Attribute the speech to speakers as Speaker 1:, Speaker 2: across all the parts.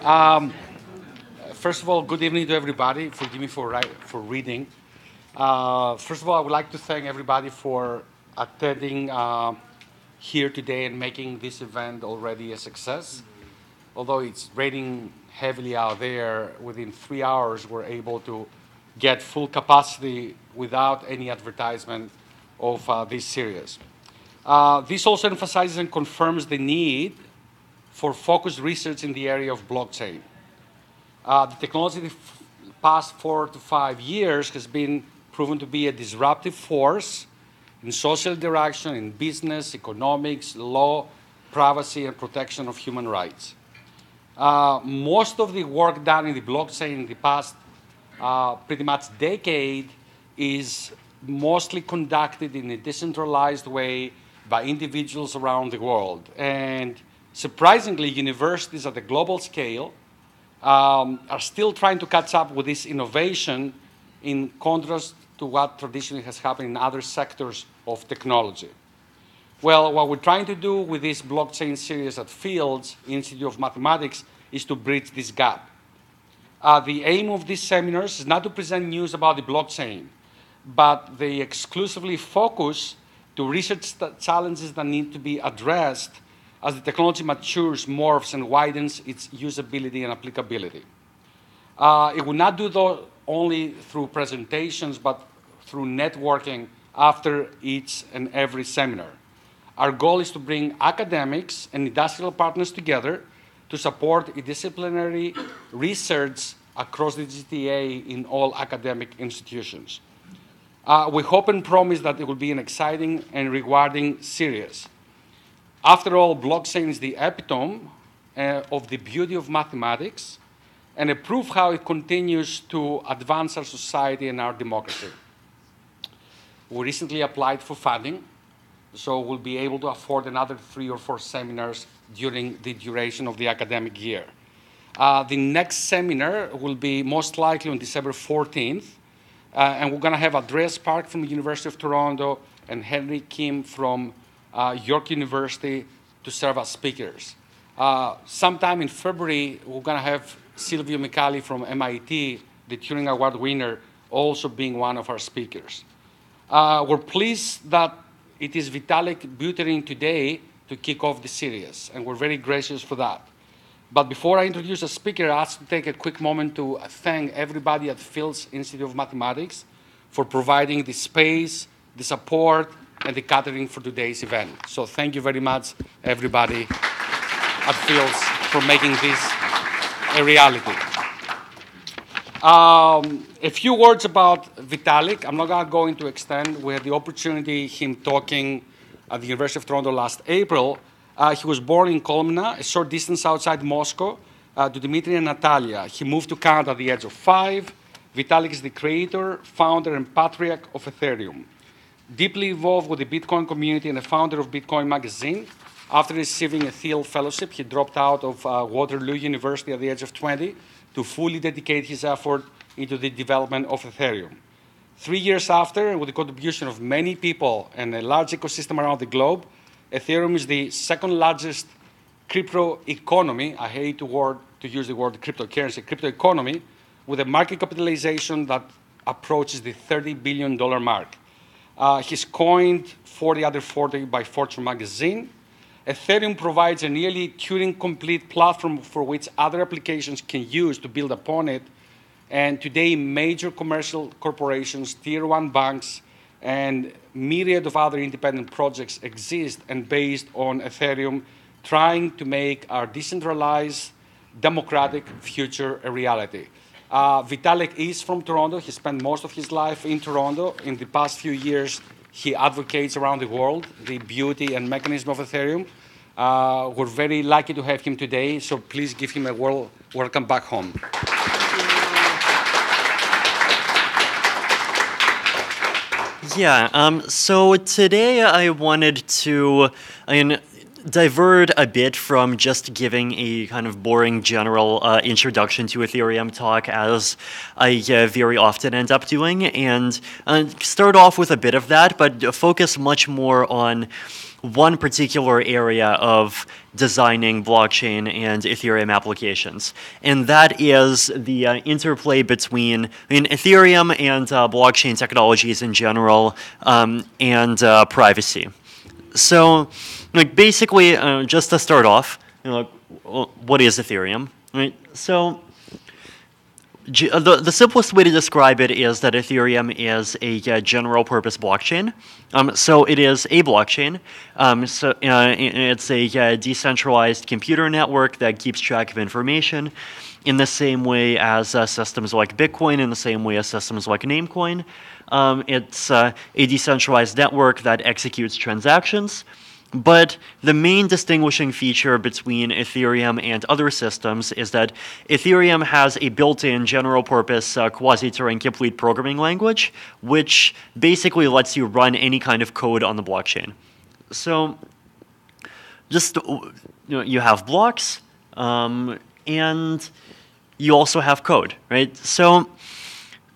Speaker 1: Um, First of all, good evening to everybody. Forgive me for reading. First of all, I would like to thank everybody for attending here today and making this event already a success. Although it's raining heavily out there, within 3 hours we're able to get full capacity without any advertisement of this series. This also emphasizes and confirms the need for focused research in the area of blockchain. The technology the past 4 to 5 years has been proven to be a disruptive force in social interaction, in business, economics, law, privacy, and protection of human rights. Most of the work done in the blockchain in the past pretty much decade is mostly conducted in a decentralized way by individuals around the world. And surprisingly, universities at a global scale are still trying to catch up with this innovation in contrast to what traditionally has happened in other sectors of technology. Well, what we're trying to do with this blockchain series at Fields Institute of Mathematics is to bridge this gap. The aim of these seminars is not to present news about the blockchain, but they exclusively focus to research challenges that need to be addressed as the technology matures, morphs, and widens its usability and applicability. It will not do that only through presentations, but through networking after each and every seminar. Our goal is to bring academics and industrial partners together to support interdisciplinary research across the GTA in all academic institutions. We hope and promise that it will be an exciting and rewarding series. After all, blockchain is the epitome of the beauty of mathematics and a proof how it continues to advance our society and our democracy. We recently applied for funding, so we'll be able to afford another 3 or 4 seminars during the duration of the academic year. The next seminar will be most likely on December 14th, and we're going to have Andreas Park from the University of Toronto and Henry Kim from York University to serve as speakers. Sometime in February, we're going to have Silvio Micali from MIT, the Turing Award winner, also being one of our speakers. We're pleased that it is Vitalik Buterin today to kick off the series, and we're very gracious for that. But before I introduce a speaker, I have to take a quick moment to thank everybody at Fields Institute of Mathematics for providing the space, the support, and the catering for today's event. So thank you very much, everybody at Fields, for making this a reality. A few words about Vitalik. I'm not going to go into extent. We had the opportunity him talking at the University of Toronto last April. He was born in Kolmna, a short distance outside Moscow, to Dmitry and Natalia. He moved to Canada at the age of 5. Vitalik is the creator, founder, and patriarch of Ethereum. Deeply involved with the Bitcoin community and a founder of Bitcoin magazine. After receiving a Thiel fellowship, he dropped out of Waterloo University at the age of 20 to fully dedicate his effort into the development of Ethereum. 3 years after, with the contribution of many people and a large ecosystem around the globe, Ethereum is the second largest crypto economy. I hate to use the word cryptocurrency, crypto economy, with a market capitalization that approaches the $30 billion mark. He's coined 40 under 40 by Fortune magazine. Ethereum provides a nearly Turing-complete platform for which other applications can use to build upon it. And today, major commercial corporations, tier 1 banks, and myriad of other independent projects exist and based on Ethereum, trying to make our decentralized, democratic future a reality. Vitalik is from Toronto. He spent most of his life in Toronto. In the past few years, he advocates around the world the beauty and mechanism of Ethereum. We're very lucky to have him today, so please give him a warm welcome back home.
Speaker 2: Yeah, so today I wanted to, divert a bit from just giving a kind of boring general introduction to Ethereum talk, as I very often end up doing, and start off with a bit of that, but focus much more on one particular area of designing blockchain and Ethereum applications, and that is the interplay between Ethereum and blockchain technologies in general, and privacy. So, basically, just to start off, what is Ethereum? Right? So, the simplest way to describe it is that Ethereum is a general-purpose blockchain. So it is a blockchain. It's a decentralized computer network that keeps track of information in the same way as systems like Bitcoin, in the same way as systems like Namecoin. It's a decentralized network that executes transactions. But the main distinguishing feature between Ethereum and other systems is that Ethereum has a built-in general-purpose quasi-Turing complete programming language, which basically lets you run any kind of code on the blockchain. So, just you have blocks, and you also have code, right? So,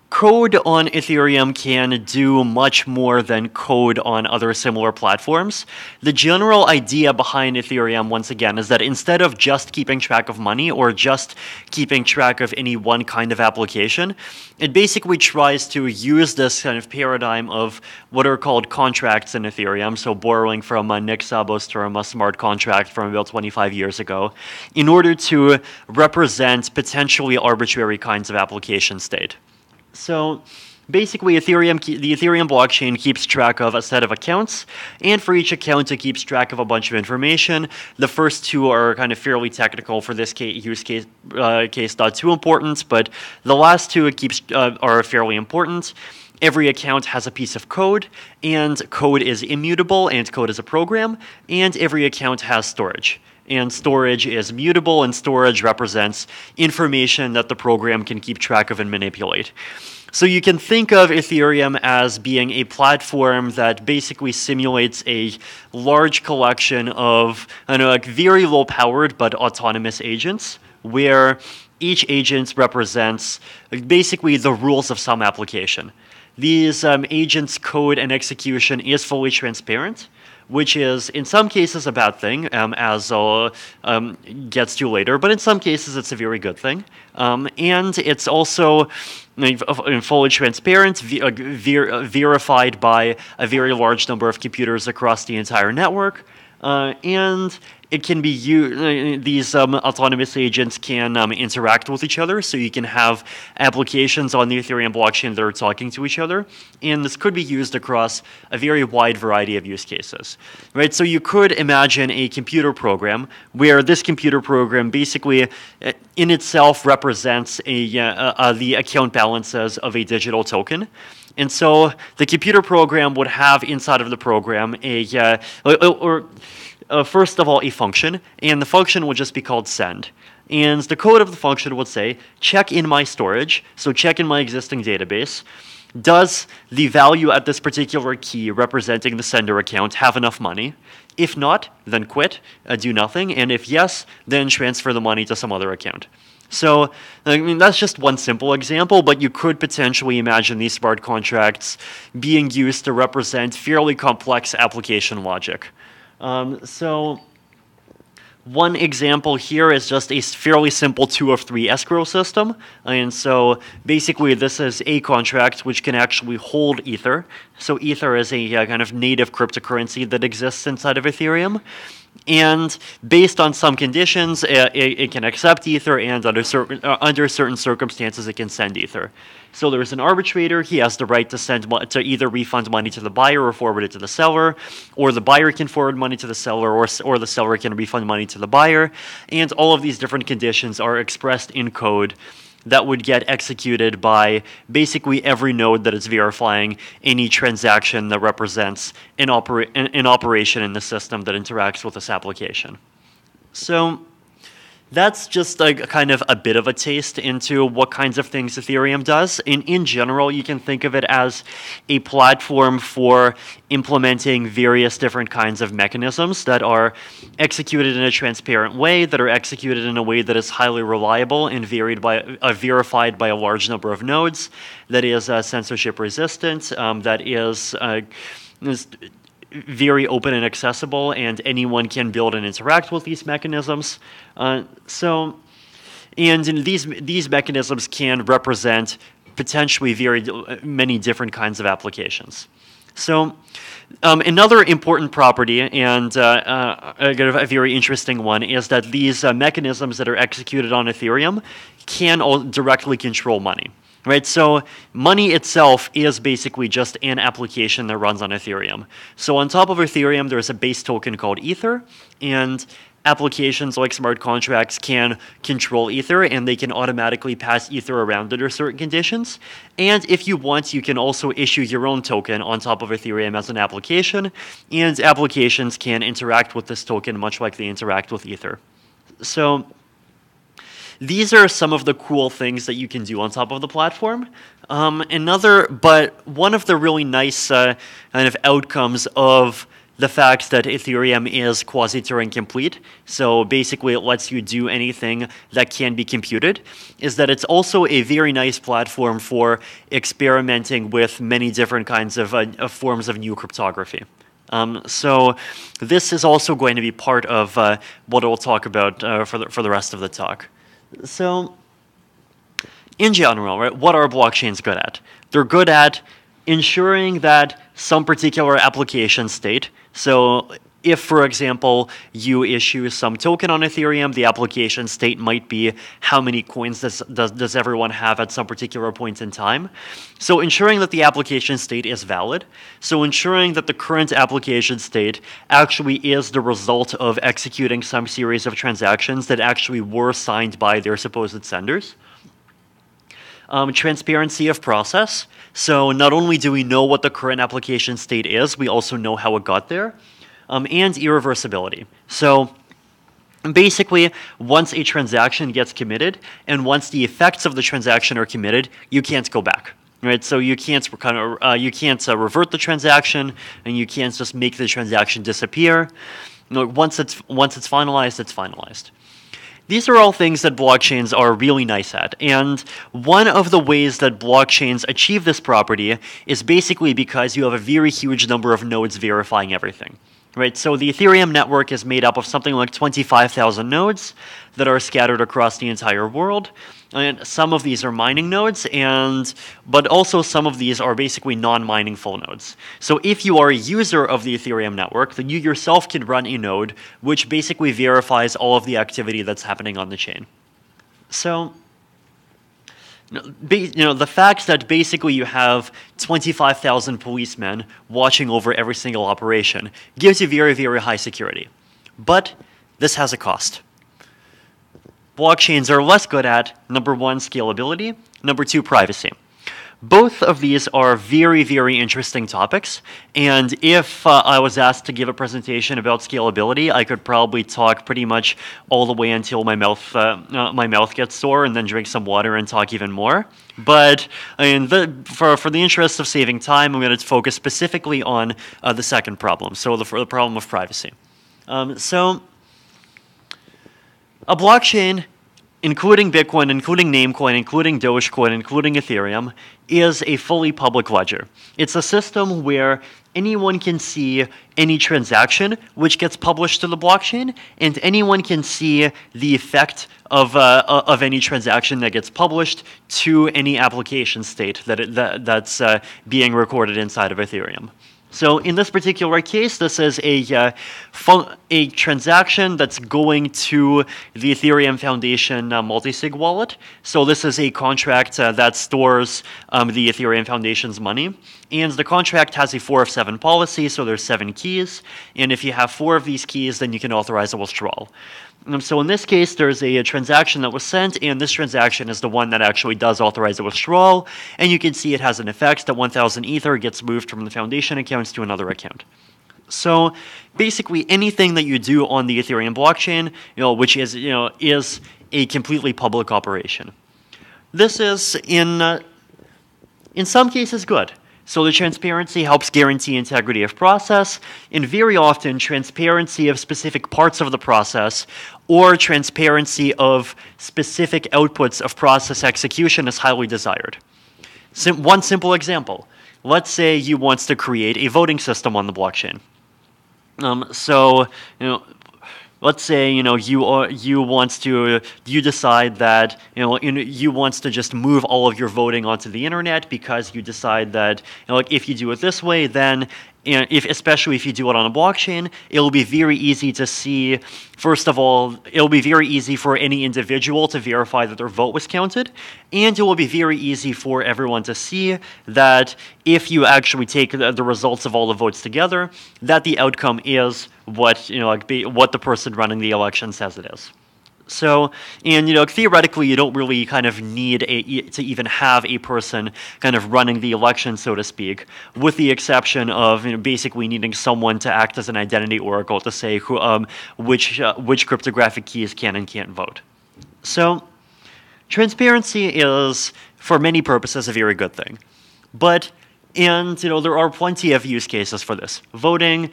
Speaker 2: code on Ethereum can do much more than code on other similar platforms. The general idea behind Ethereum, once again, is that instead of just keeping track of money or just keeping track of any one kind of application, it basically tries to use this kind of paradigm of what are called contracts in Ethereum, so borrowing from Nick Szabo's term, a smart contract from about 25 years ago, in order to represent potentially arbitrary kinds of application state. So basically, the Ethereum blockchain keeps track of a set of accounts, and for each account, it keeps track of a bunch of information. The first two are kind of fairly technical for this use case, not too important, but the last two are fairly important. Every account has a piece of code, and code is immutable, and code is a program, and every account has storage. And storage is mutable, and storage represents information that the program can keep track of and manipulate. So you can think of Ethereum as being a platform that basically simulates a large collection of very low-powered but autonomous agents, where each agent represents basically the rules of some application. These agents' code and execution is fully transparent, which is in some cases a bad thing, as I'll gets to later, but in some cases it's a very good thing. And it's also fully transparent, verified by a very large number of computers across the entire network, and it can be used. These autonomous agents can interact with each other, so you can have applications on the Ethereum blockchain that are talking to each other, and this could be used across a very wide variety of use cases, right? So you could imagine a computer program where this computer program basically, in itself, represents the account balances of a digital token. And so the computer program would have inside of the program first of all, a function, and the function would just be called send. And the code of the function would say, check in my storage, so check in my existing database, does the value at this particular key representing the sender account have enough money? If not, then quit, do nothing, and if yes, then transfer the money to some other account. So, I mean, that's just one simple example, but you could potentially imagine these smart contracts being used to represent fairly complex application logic. So one example here is just a fairly simple 2 of 3 escrow system. And so basically this is a contract which can actually hold Ether. So Ether is a kind of native cryptocurrency that exists inside of Ethereum. And based on some conditions, it can accept Ether, and under certain circumstances, it can send Ether. So there's an arbitrator. He has the right to either refund money to the buyer or forward it to the seller, or the buyer can forward money to the seller, or the seller can refund money to the buyer. And all of these different conditions are expressed in code that would get executed by basically every node that is verifying any transaction that represents an operation in the system that interacts with this application. So That's just a kind of a bit of a taste into what kinds of things Ethereum does. In general, you can think of it as a platform for implementing various different kinds of mechanisms that are executed in a transparent way, that are executed in a way that is highly reliable and verified by a large number of nodes, that is censorship resistant, that is very open and accessible, and anyone can build and interact with these mechanisms. And these mechanisms can represent potentially very many different kinds of applications. So another important property, and a very interesting one, is that these mechanisms that are executed on Ethereum can directly control money. Right, so money itself is basically just an application that runs on Ethereum. So on top of Ethereum, there's a base token called Ether, and applications like smart contracts can control Ether, and they can automatically pass Ether around under certain conditions. And if you want, you can also issue your own token on top of Ethereum as an application, and applications can interact with this token much like they interact with Ether. So these are some of the cool things that you can do on top of the platform. But one of the really nice kind of outcomes of the fact that Ethereum is quasi-Turing complete, so basically it lets you do anything that can be computed, is that it's also a very nice platform for experimenting with many different kinds of forms of new cryptography. So this is also going to be part of what I'll talk about for the rest of the talk. So, in general, right, what are blockchains good at? They're good at ensuring that some particular application state, so if, for example, you issue some token on Ethereum, the application state might be how many coins does everyone have at some particular point in time. So ensuring that the application state is valid. So ensuring that the current application state actually is the result of executing some series of transactions that actually were signed by their supposed senders. Transparency of process. So not only do we know what the current application state is, we also know how it got there. And irreversibility. So basically, once a transaction gets committed, and once the effects of the transaction are committed, you can't go back. Right? So you can't revert the transaction, and you can't just make the transaction disappear. Once it's finalized, it's finalized. These are all things that blockchains are really nice at, and one of the ways that blockchains achieve this property is basically because you have a very huge number of nodes verifying everything. Right, so the Ethereum network is made up of something like 25,000 nodes that are scattered across the entire world. And some of these are mining nodes, but also some of these are basically non-mining full nodes. So if you are a user of the Ethereum network, then you yourself can run a node which basically verifies all of the activity that's happening on the chain. So the fact that basically you have 25,000 policemen watching over every single operation gives you very, very high security. But this has a cost. Blockchains are less good at, number one, scalability, number two, privacy. Both of these are very, very interesting topics, and if I was asked to give a presentation about scalability, I could probably talk pretty much all the way until my mouth gets sore, and then drink some water and talk even more. But for the interest of saving time, I'm going to focus specifically on the second problem, so the problem of privacy. So a blockchain, including Bitcoin, including Namecoin, including Dogecoin, including Ethereum, is a fully public ledger. It's a system where anyone can see any transaction which gets published to the blockchain, and anyone can see the effect of any transaction that gets published to any application state that's being recorded inside of Ethereum. So in this particular case, this is a transaction that's going to the Ethereum Foundation multisig wallet. So this is a contract that stores the Ethereum Foundation's money. And the contract has a 4 of 7 policy, so there's 7 keys. And if you have 4 of these keys, then you can authorize a withdrawal. So in this case, there's a transaction that was sent, and this transaction is the one that actually does authorize a withdrawal. And you can see it has an effect that 1,000 Ether gets moved from the Foundation accounts to another account. So basically anything that you do on the Ethereum blockchain, which is, is a completely public operation. This is in some cases good. So the transparency helps guarantee integrity of process, and very often transparency of specific parts of the process or transparency of specific outputs of process execution is highly desired. One simple example. Let's say you want to create a voting system on the blockchain. Let's say you decide that you want to just move all of your voting onto the internet because you decide that if you do it this way, then especially if you do it on a blockchain, it'll be very easy to see. First of all, it'll be very easy for any individual to verify that their vote was counted, and it will be very easy for everyone to see that if you actually take the results of all the votes together, that the outcome is what what the person running the election says it is. So, and theoretically, you don't really kind of need to even have a person kind of running the election, so to speak, with the exception of basically needing someone to act as an identity oracle to say which cryptographic keys can and can't vote. So, transparency is, for many purposes, a very good thing, and there are plenty of use cases for this. Voting,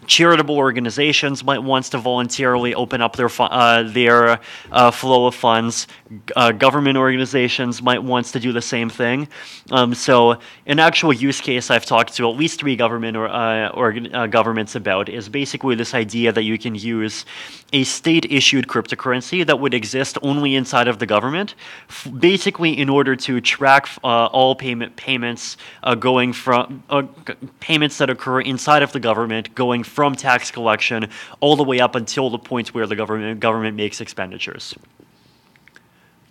Speaker 2: charitable organizations might want to voluntarily open up their flow of funds. Government organizations might want to do the same thing. So an actual use case I've talked to at least 3 governments about is basically this idea that you can use a state-issued cryptocurrency that would exist only inside of the government, basically in order to track all payments going from payments that occur inside of the government, going from tax collection all the way up until the point where the government makes expenditures.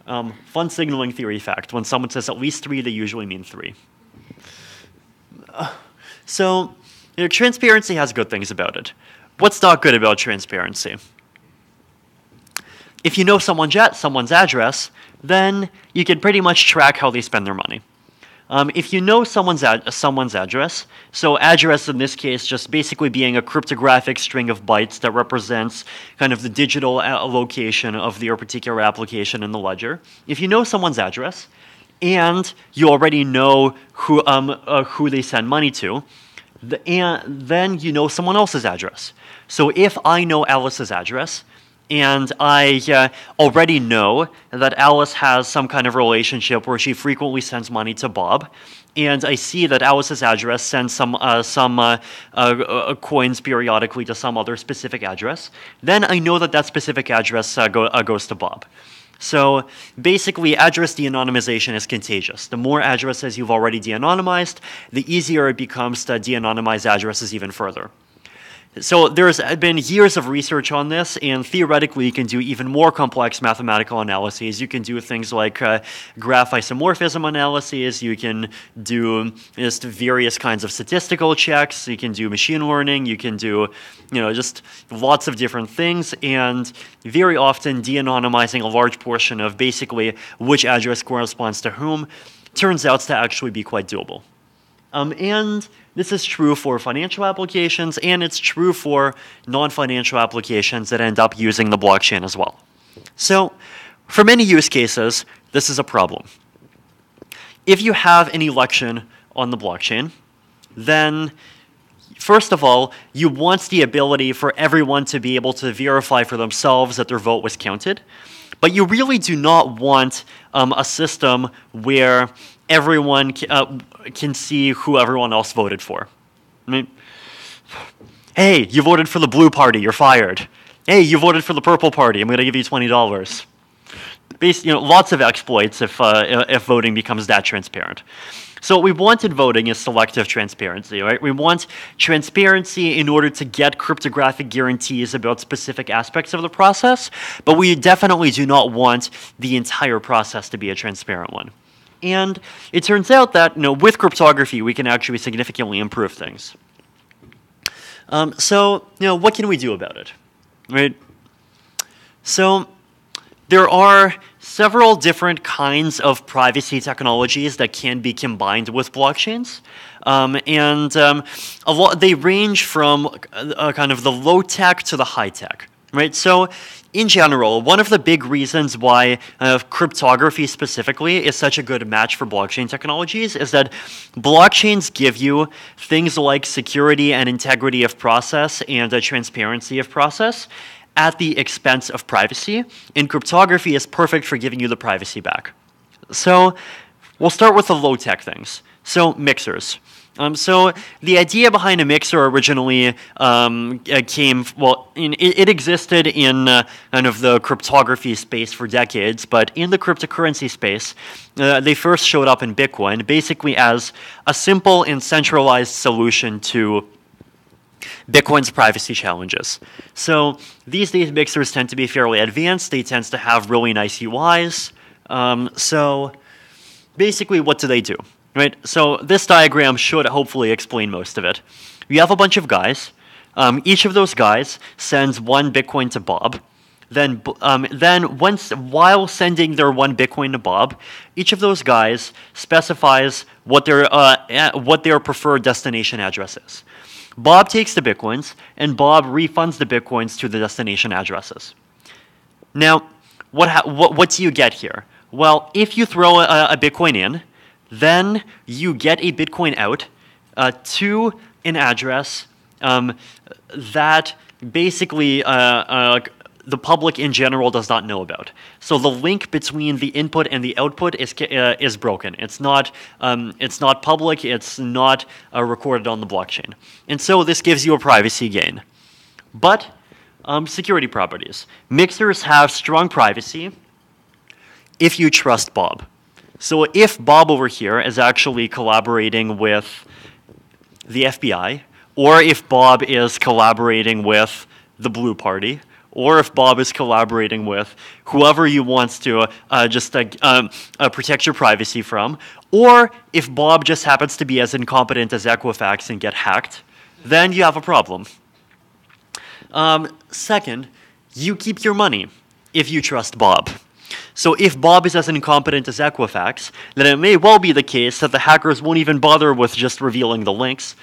Speaker 2: Fun signaling theory fact: when someone says at least 3, they usually mean 3. So, transparency has good things about it. What's not good about transparency? If you know someone's address, then you can pretty much track how they spend their money. If you know someone's address, so address in this case just basically being a cryptographic string of bytes that represents kind of the digital location of their particular application in the ledger. If you know someone's address, and you already know who they send money to, then you know someone else's address. So if I know Alice's address, and I already know that Alice has some kind of relationship where she frequently sends money to Bob, and I see that Alice's address sends some coins periodically to some other specific address, then I know that specific address goes to Bob. So basically, address de-anonymization is contagious. The more addresses you've already de-anonymized, the easier it becomes to de-anonymize addresses even further. So there's been years of research on this, and theoretically you can do even more complex mathematical analyses. You can do things like graph isomorphism analyses, you can do just various kinds of statistical checks, you can do machine learning, you can do just lots of different things, and very often de-anonymizing a large portion of basically which address corresponds to whom turns out to actually be quite doable. And this is true for financial applications, and it's true for non-financial applications that end up using the blockchain as well. So, for many use cases, this is a problem. If you have an election on the blockchain, then first of all, you want the ability for everyone to be able to verify for themselves that their vote was counted, but you really do not want a system where everyone can see who everyone else voted for. I mean, hey, you voted for the blue party, you're fired. Hey, you voted for the purple party, I'm going to give you $20. Lots of exploits if voting becomes that transparent. So what we want in voting is selective transparency, right? We want transparency in order to get cryptographic guarantees about specific aspects of the process, but we definitely do not want the entire process to be a transparent one. And it turns out that with cryptography, we can actually significantly improve things. So what can we do about it, right? So there are several different kinds of privacy technologies that can be combined with blockchains. They range from kind of the low tech to the high tech, right? So in general, one of the big reasons why cryptography specifically is such a good match for blockchain technologies is that blockchains give you things like security and integrity of process and transparency of process at the expense of privacy, and cryptography is perfect for giving you the privacy back. So we'll start with the low-tech things. So mixers. So the idea behind a mixer originally it existed in kind of the cryptography space for decades, but in the cryptocurrency space, they first showed up in Bitcoin basically as a simple and centralized solution to Bitcoin's privacy challenges. So these days mixers tend to be fairly advanced. They tend to have really nice UIs. So basically what do they do? Right? So this diagram should hopefully explain most of it. You have a bunch of guys. Each of those guys sends 1 Bitcoin to Bob. Then while sending their 1 Bitcoin to Bob, each of those guys specifies what their preferred destination address is. Bob takes the Bitcoins, and Bob refunds the Bitcoins to the destination addresses. Now, what do you get here? Well, if you throw a Bitcoin in, then you get a Bitcoin out to an address that basically the public in general does not know about. So the link between the input and the output is broken. It's not public. It's not recorded on the blockchain. And so this gives you a privacy gain. But security properties. Mixers have strong privacy if you trust Bob. So if Bob over here is actually collaborating with the FBI, or if Bob is collaborating with the Blue Party, or if Bob is collaborating with whoever you want to protect your privacy from, or if Bob just happens to be as incompetent as Equifax and get hacked, then you have a problem. Second, you keep your money if you trust Bob. So if Bob is as incompetent as Equifax, then it may well be the case that the hackers won't even bother with just revealing the links.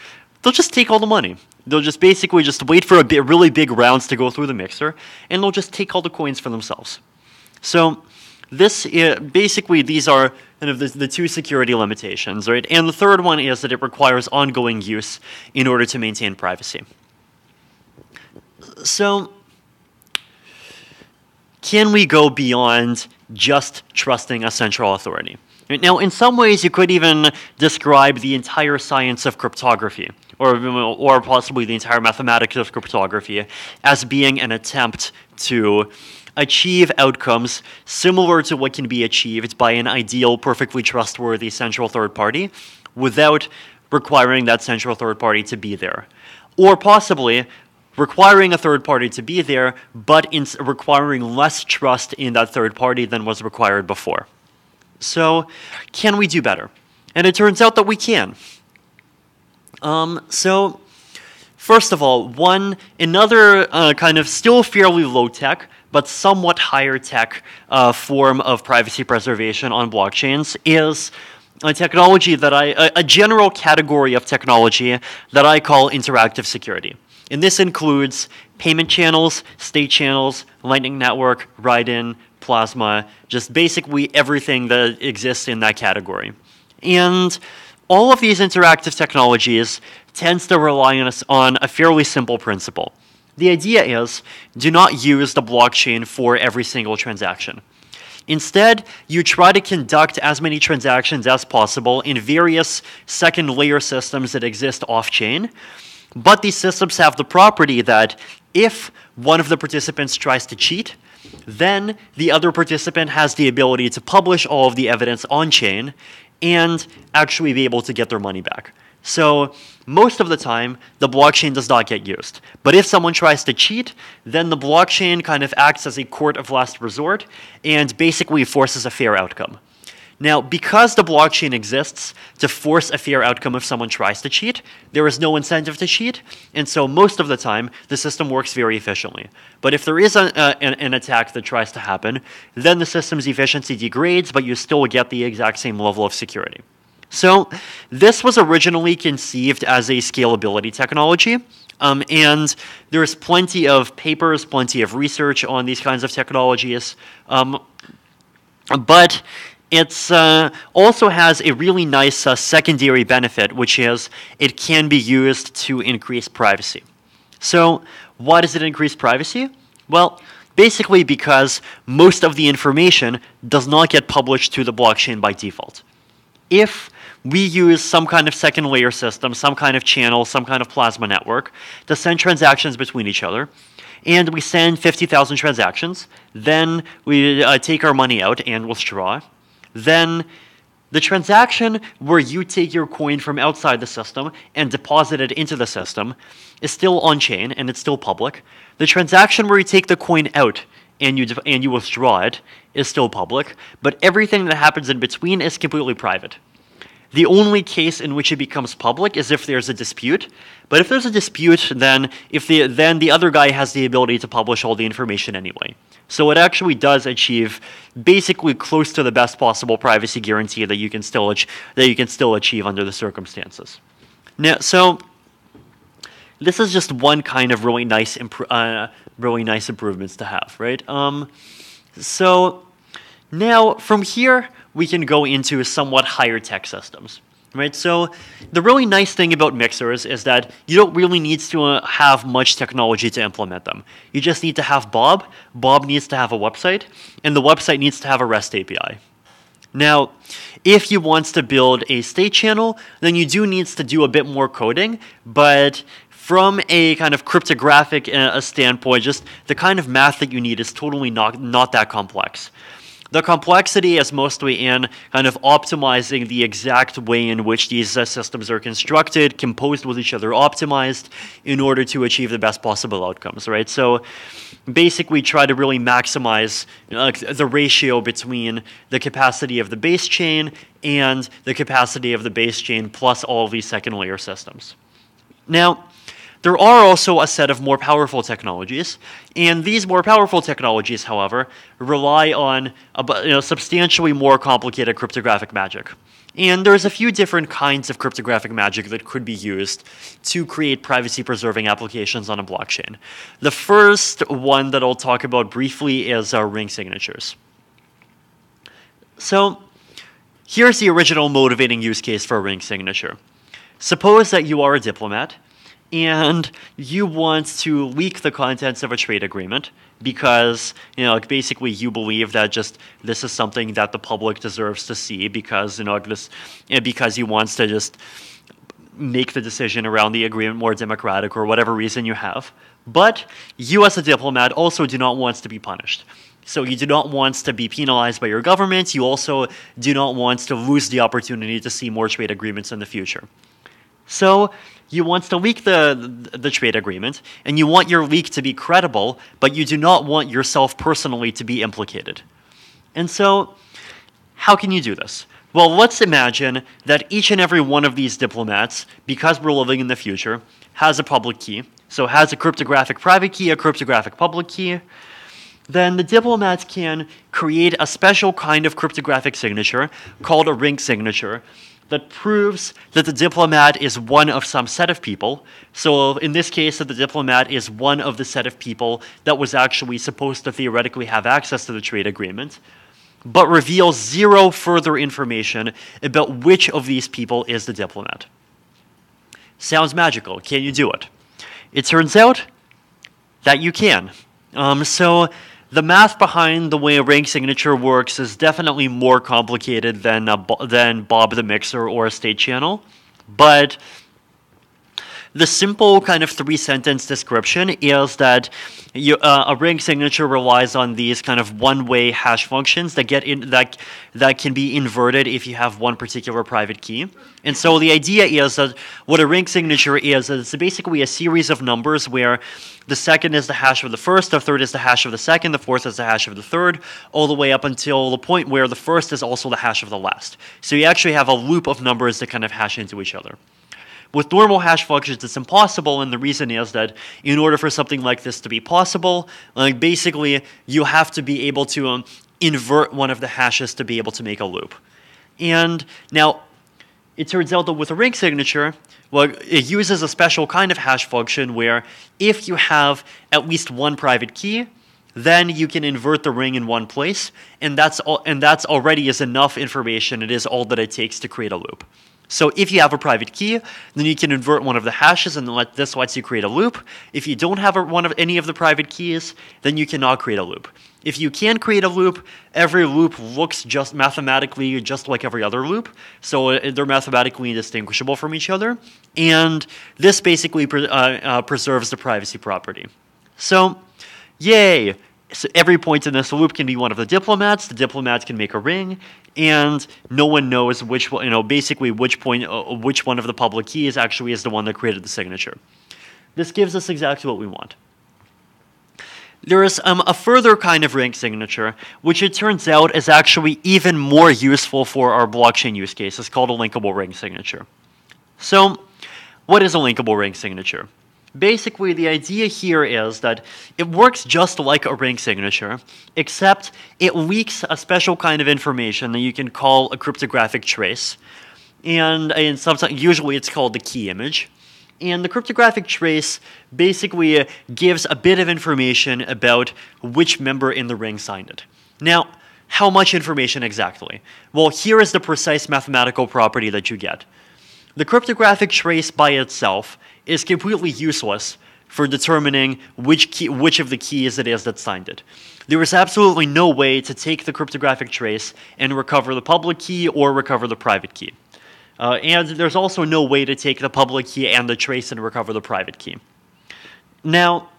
Speaker 2: They'll just take all the money. They'll just basically just wait for really big rounds to go through the mixer, and they'll just take all the coins for themselves. So basically these are kind of the 2 security limitations, right? And the third one is that it requires ongoing use in order to maintain privacy. So can we go beyond just trusting a central authority? Now, in some ways, you could even describe the entire science of cryptography, or possibly the entire mathematics of cryptography, as being an attempt to achieve outcomes similar to what can be achieved by an ideal, perfectly trustworthy central third party without requiring that central third party to be there. Or possibly requiring a third party to be there, but requiring less trust in that third party than was required before. So, can we do better? And it turns out that we can. So, first of all, another kind of still fairly low-tech, but somewhat higher-tech form of privacy preservation on blockchains is a technology a general category of technology that I call interactive security. And this includes payment channels, state channels, Lightning Network, Write-in, Plasma, just basically everything that exists in that category. And all of these interactive technologies tends to rely on a fairly simple principle. The idea is, do not use the blockchain for every single transaction. Instead, you try to conduct as many transactions as possible in various second-layer systems that exist off-chain. But these systems have the property that if one of the participants tries to cheat, then the other participant has the ability to publish all of the evidence on-chain and actually be able to get their money back. So most of the time, the blockchain does not get used. But if someone tries to cheat, then the blockchain kind of acts as a court of last resort and basically forces a fair outcome. Now, because the blockchain exists to force a fair outcome if someone tries to cheat, there is no incentive to cheat, and so most of the time, the system works very efficiently. But if there is an attack that tries to happen, then the system's efficiency degrades, but you still get the exact same level of security. So this was originally conceived as a scalability technology, and there's plenty of papers, plenty of research on these kinds of technologies, but it also has a really nice secondary benefit, which is it can be used to increase privacy. So why does it increase privacy? Well, basically because most of the information does not get published to the blockchain by default. If we use some kind of second layer system, some kind of channel, some kind of plasma network to send transactions between each other, and we send 50,000 transactions, then we take our money out and withdraw, then the transaction where you take your coin from outside the system and deposit it into the system is still on-chain and it's still public. The transaction where you take the coin out and you withdraw it is still public, but everything that happens in between is completely private. The only case in which it becomes public is if there's a dispute. But if there's a dispute, then the other guy has the ability to publish all the information anyway. So it actually does achieve basically close to the best possible privacy guarantee that you can still achieve under the circumstances. Now, so this is just one kind of really nice improvements to have, right? So now from here, we can go into somewhat higher tech systems, right? So the really nice thing about mixers is that you don't really need to have much technology to implement them. You just need to have Bob. Bob needs to have a website, and the website needs to have a REST API. Now, if you want to build a state channel, then you do need to do a bit more coding, but from a kind of cryptographic standpoint, just the kind of math that you need is totally not that complex. The complexity is mostly in kind of optimizing the exact way in which these systems are constructed, composed with each other, optimized in order to achieve the best possible outcomes, right? So basically try to really maximize the ratio between the capacity of the base chain and the capacity of the base chain plus all of these second layer systems. Now, there are also a set of more powerful technologies, and these more powerful technologies, however, rely on substantially more complicated cryptographic magic. And there's a few different kinds of cryptographic magic that could be used to create privacy-preserving applications on a blockchain. The first one that I'll talk about briefly is ring signatures. So here's the original motivating use case for a ring signature. Suppose that you are a diplomat, and you want to leak the contents of a trade agreement because, basically you believe that this is something that the public deserves to see because, because he wants to just make the decision around the agreement more democratic or whatever reason you have. But you as a diplomat also do not want to be punished. So you do not want to be penalized by your government. You also do not want to lose the opportunity to see more trade agreements in the future. So you want to leak the trade agreement, and you want your leak to be credible, but you do not want yourself personally to be implicated. And so how can you do this? Well, let's imagine that each and every one of these diplomats, because we're living in the future, has a public key. So has a cryptographic private key, a cryptographic public key. Then the diplomats can create a special kind of cryptographic signature called a ring signature that proves that the diplomat is one of some set of people. So in this case, that the diplomat is one of the set of people that was actually supposed to theoretically have access to the trade agreement, but reveals zero further information about which of these people is the diplomat. Sounds magical. Can you do it? It turns out that you can. So the math behind the way a ring signature works is definitely more complicated than Bob the Mixer or a state channel, but the simple kind of 3-sentence description is that a ring signature relies on these kind of one-way hash functions that can be inverted if you have one particular private key. And so the idea is that what a ring signature is it's basically a series of numbers where the second is the hash of the first, the third is the hash of the second, the fourth is the hash of the third, all the way up until the point where the first is also the hash of the last. So you actually have a loop of numbers that kind of hash into each other. With normal hash functions, it's impossible, and the reason is that in order for something like this to be possible, basically you have to be able to invert one of the hashes to be able to make a loop. And now, it turns out that with a ring signature, well, it uses a special kind of hash function where if you have at least one private key, then you can invert the ring in one place, and that's already is enough information. It is all that it takes to create a loop. So if you have a private key, then you can invert one of the hashes, and this lets you create a loop. If you don't have any of the private keys, then you cannot create a loop. If you can create a loop, every loop looks just mathematically just like every other loop, so they're mathematically indistinguishable from each other, and this basically preserves the privacy property. So, yay! So every point in this loop can be one of the diplomats can make a ring, and no one knows which one, basically which one of the public keys actually is the one that created the signature. This gives us exactly what we want. There is a further kind of ring signature, which it turns out is actually even more useful for our blockchain use case. It's called a linkable ring signature. So, what is a linkable ring signature? Basically, the idea here is that it works just like a ring signature, except it leaks a special kind of information that you can call a cryptographic trace. And sometimes, usually it's called the key image. And the cryptographic trace basically gives a bit of information about which member in the ring signed it. Now, how much information exactly? Well, here is the precise mathematical property that you get. The cryptographic trace by itself is completely useless for determining which of the keys it is that signed it. There is absolutely no way to take the cryptographic trace and recover the public key or recover the private key. And there's also no way to take the public key and the trace and recover the private key. Now,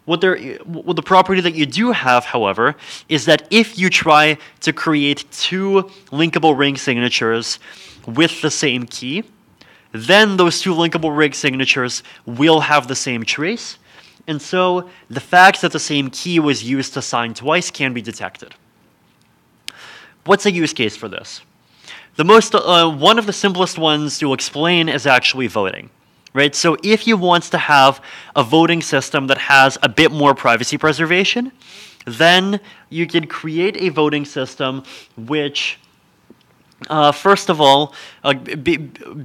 Speaker 2: the property that you do have, however, is that if you try to create two linkable ring signatures with the same key, then those two linkable ring signatures will have the same trace, and so the fact that the same key was used to sign twice can be detected. What's a use case for this? One of the simplest ones to explain is actually voting, right? So if you want to have a voting system that has a bit more privacy preservation, then you can create a voting system which first of all,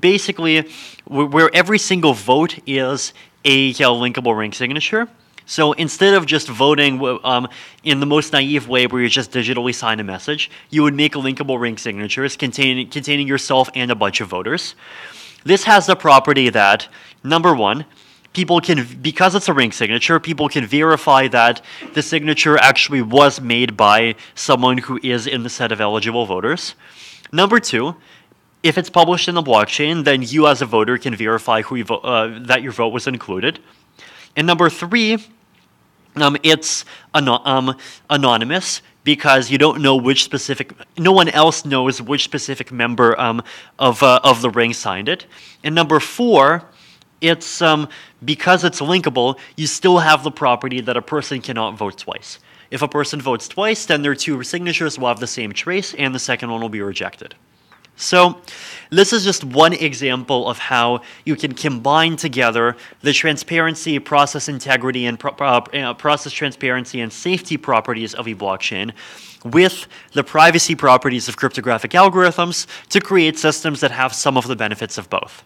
Speaker 2: basically, where every single vote is a linkable ring signature. So instead of just voting in the most naive way where you just digitally sign a message, you would make a linkable ring signatures containing yourself and a bunch of voters. This has the property that, number one, because it's a ring signature, people can verify that the signature actually was made by someone who is in the set of eligible voters. Number two, if it's published in the blockchain, then you as a voter can verify that your vote was included. And number three, it's anonymous because you don't know no one else knows which specific member of the ring signed it. And number four, it's because it's linkable, you still have the property that a person cannot vote twice. If a person votes twice, then their two signatures will have the same trace, and the second one will be rejected. So this is just one example of how you can combine together the transparency, process integrity, and process transparency and safety properties of a blockchain with the privacy properties of cryptographic algorithms to create systems that have some of the benefits of both.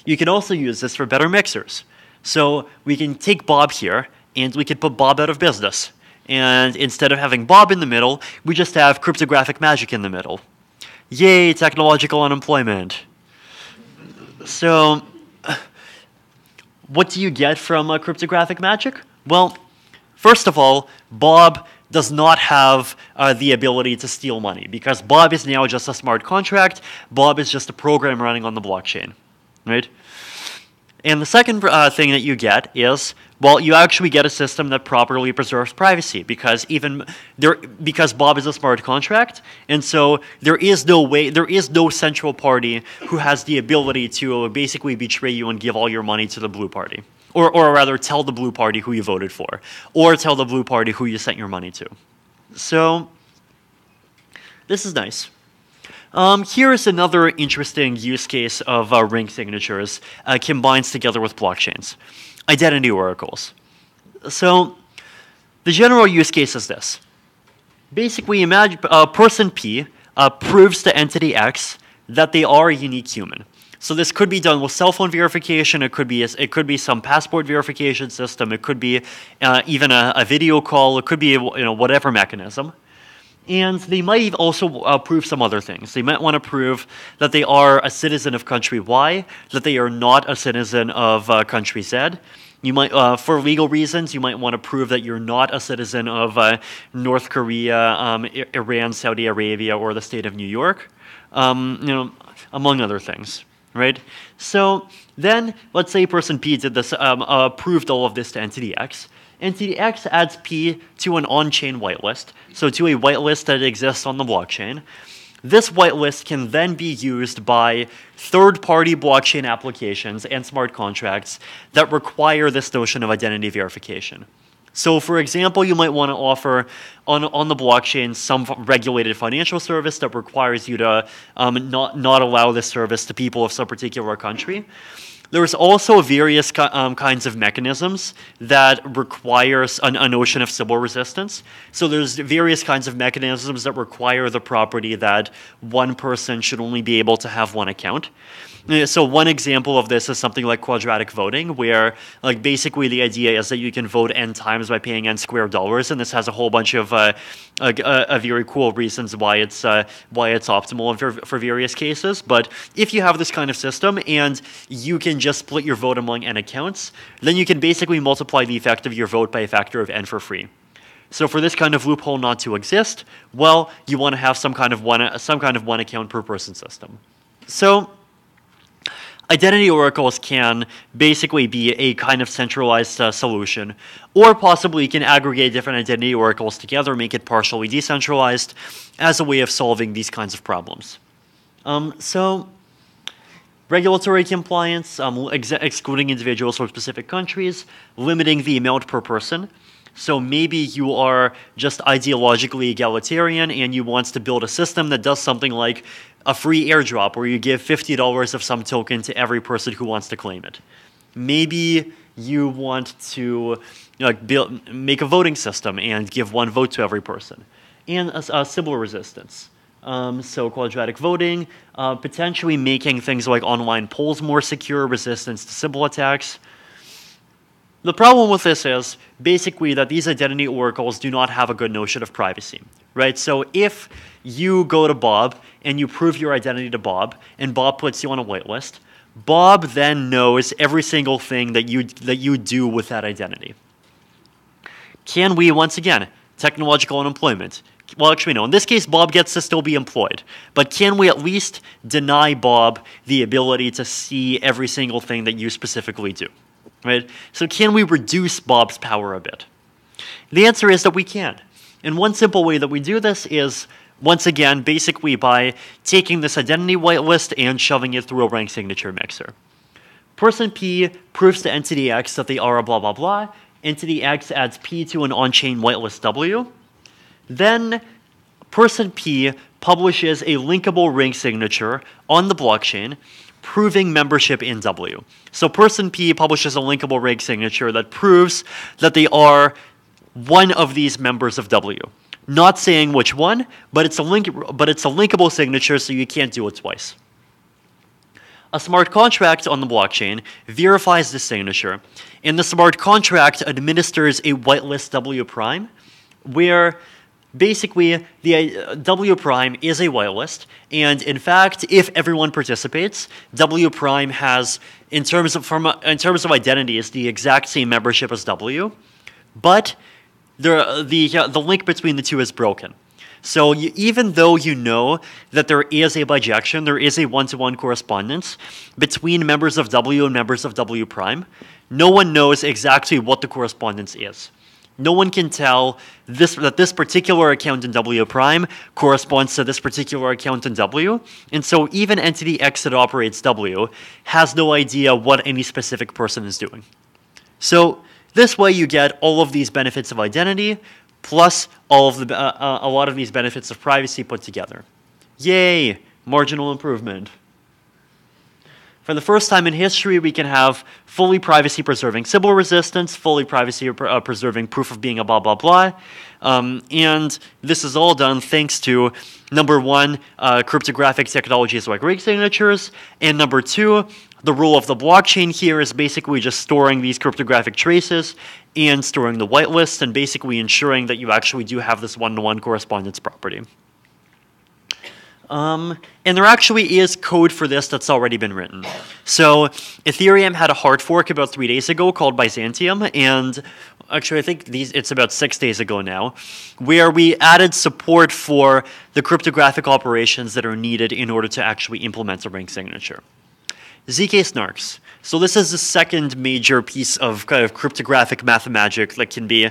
Speaker 2: You can also use this for better mixers. So we can take Bob here, and we could put Bob out of business. And instead of having Bob in the middle, we just have cryptographic magic in the middle. Yay, technological unemployment. So, what do you get from cryptographic magic? Well, first of all, Bob does not have the ability to steal money because Bob is now just a smart contract. Bob is just a program running on the blockchain, right? And the second thing that you get is, well, you actually get a system that properly preserves privacy because because Bob is a smart contract, and so there is no central party who has the ability to basically betray you and give all your money to the blue party. Or rather, tell the blue party who you voted for, or tell the blue party who you sent your money to. So, this is nice. Here is another interesting use case of ring signatures combined together with blockchains. Identity oracles. So, the general use case is this. Basically, imagine person P proves to entity X that they are a unique human. So this could be done with cell phone verification. It could be some passport verification system. It could be even a video call. It could be whatever mechanism. And they might also prove some other things. They might want to prove that they are a citizen of country Y, that they are not a citizen of country Z. You might, for legal reasons, you might want to prove that you're not a citizen of North Korea, Iran, Saudi Arabia, or the state of New York, among other things. Right? So then, let's say person P did this, proved all of this to entity X. Entity X adds P to an on-chain whitelist, so to a whitelist that exists on the blockchain. This whitelist can then be used by third-party blockchain applications and smart contracts that require this notion of identity verification. So, for example, you might want to offer on the blockchain some regulated financial service that requires you to not allow this service to people of some particular country. There's also various kinds of mechanisms that require a notion of Sybil resistance. So there's various kinds of mechanisms that require the property that one person should only be able to have one account. So one example of this is something like quadratic voting, where basically the idea is that you can vote n times by paying n squared dollars, and this has a whole bunch of very cool reasons why it's optimal for various cases. But if you have this kind of system and you can just split your vote among n accounts, then you can basically multiply the effect of your vote by a factor of n for free. So for this kind of loophole not to exist, well, you want to have some kind of one account per person system. So identity oracles can basically be a kind of centralized solution, or possibly you can aggregate different identity oracles together, make it partially decentralized as a way of solving these kinds of problems. So regulatory compliance, excluding individuals from specific countries, limiting the amount per person. So maybe you are just ideologically egalitarian and you want to build a system that does something like a free airdrop where you give $50 of some token to every person who wants to claim it. Maybe you want to make a voting system and give one vote to every person. And a Sybil resistance. So quadratic voting, potentially making things like online polls more secure, resistance to Sybil attacks. The problem with this is basically that these identity oracles do not have a good notion of privacy, right? So if you go to Bob and you prove your identity to Bob, and Bob puts you on a whitelist, Bob then knows every single thing that you do with that identity. Can we, once again, technological unemployment? Well, actually, no. In this case, Bob gets to still be employed. But can we at least deny Bob the ability to see every single thing that you specifically do? Right? So can we reduce Bob's power a bit? The answer is that we can. And one simple way that we do this is, once again, basically by taking this identity whitelist and shoving it through a rank signature mixer. Person P proves to entity X that they are a blah, blah, blah. Entity X adds P to an on-chain whitelist W. Then person P publishes a linkable ring signature on the blockchain proving membership in W. So person P publishes a linkable ring signature that proves that they are one of these members of W. Not saying which one, but it's a linkable signature, so you can't do it twice. A smart contract on the blockchain verifies this signature, and the smart contract administers a whitelist W prime, where basically the W prime is a whitelist, and in fact, if everyone participates, W prime has, in terms of identity, is the exact same membership as W, but the link between the two is broken. So even though you know that there is a bijection, there is a one-to-one correspondence between members of W and members of W prime, no one knows exactly what the correspondence is. No one can tell that this particular account in W prime corresponds to this particular account in W. And so even entity X that operates W has no idea what any specific person is doing. So this way you get all of these benefits of identity plus all of a lot of these benefits of privacy put together. Yay! Marginal improvement. For the first time in history, we can have fully privacy-preserving Sybil resistance, fully privacy-preserving proof of being a blah, blah, blah. And this is all done thanks to, number one, cryptographic technologies like ring signatures, and number two, the rule of the blockchain here is basically just storing these cryptographic traces and storing the whitelist and basically ensuring that you actually do have this one-to-one correspondence property. And there actually is code for this that's already been written. So Ethereum had a hard fork about 3 days ago called Byzantium, and actually I think it's about 6 days ago now, where we added support for the cryptographic operations that are needed in order to actually implement a ring signature. ZK snarks. So this is the second major piece of kind of cryptographic mathemagic that can be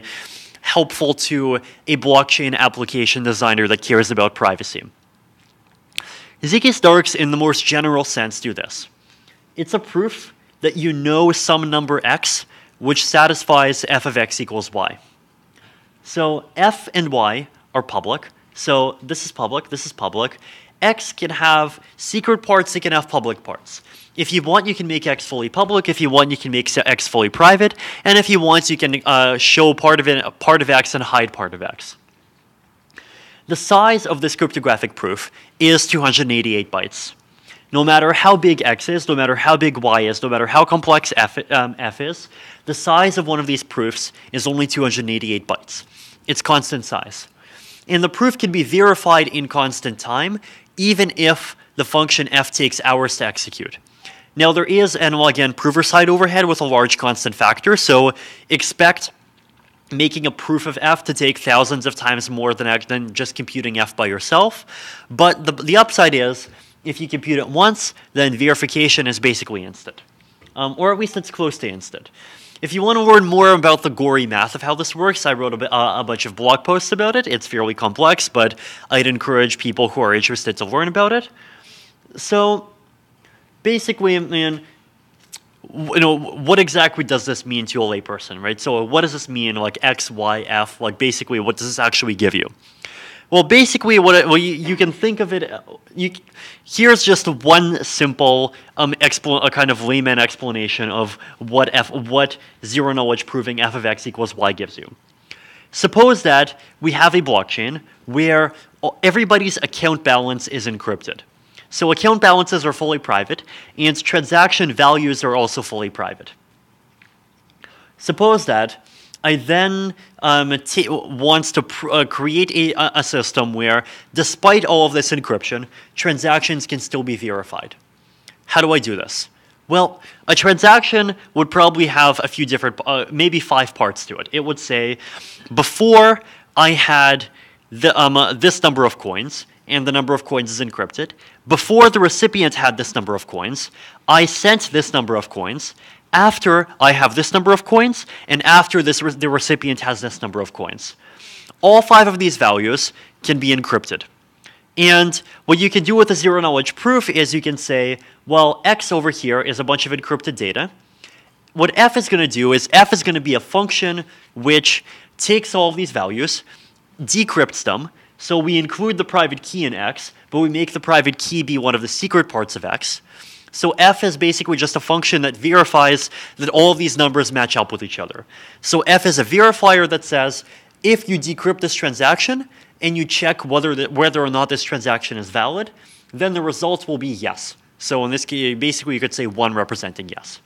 Speaker 2: helpful to a blockchain application designer that cares about privacy. ZK snarks, in the most general sense, do this. It's a proof that you know some number x which satisfies f of x equals y. So f and y are public. So this is public, this is public. X can have secret parts, it can have public parts. If you want, you can make x fully public. If you want, you can make x fully private. And if you want, you can show part of x and hide part of x. The size of this cryptographic proof is 288 bytes. No matter how big x is, no matter how big y is, no matter how complex f is, the size of one of these proofs is only 288 bytes. It's constant size. And the proof can be verified in constant time, even if the function f takes hours to execute. Now there is, and again, prover-side overhead with a large constant factor, so expect making a proof of f to take thousands of times more than just computing f by yourself. But the upside is, if you compute it once, then verification is basically instant. Or at least it's close to instant. If you want to learn more about the gory math of how this works, I wrote a bunch of blog posts about it. It's fairly complex, but I'd encourage people who are interested to learn about it. So basically, what exactly does this mean to a layperson, right? So what does this mean, like x, y, f? Like basically, what does this actually give you? Well, basically, you can think of it. Here's just one simple a kind of layman explanation of what zero knowledge proving f of x equals y gives you. Suppose that we have a blockchain where everybody's account balance is encrypted. So account balances are fully private, and transaction values are also fully private. Suppose that I then wants to create a system where, despite all of this encryption, transactions can still be verified. How do I do this? Well, a transaction would probably have a few different, maybe 5 parts to it. It would say, before I had this number of coins, and the number of coins is encrypted. Before the recipient had this number of coins, I sent this number of coins. After I have this number of coins, and after the recipient has this number of coins. All 5 of these values can be encrypted. And what you can do with a zero-knowledge proof is you can say, well, x over here is a bunch of encrypted data. What f is going to do is f is going to be a function which takes all of these values, decrypts them. So we include the private key in x, but we make the private key be one of the secret parts of x. So f is basically just a function that verifies that all of these numbers match up with each other. So f is a verifier that says, if you decrypt this transaction and you check whether or not this transaction is valid, then the result will be yes. So in this case, basically you could say 1 representing yes.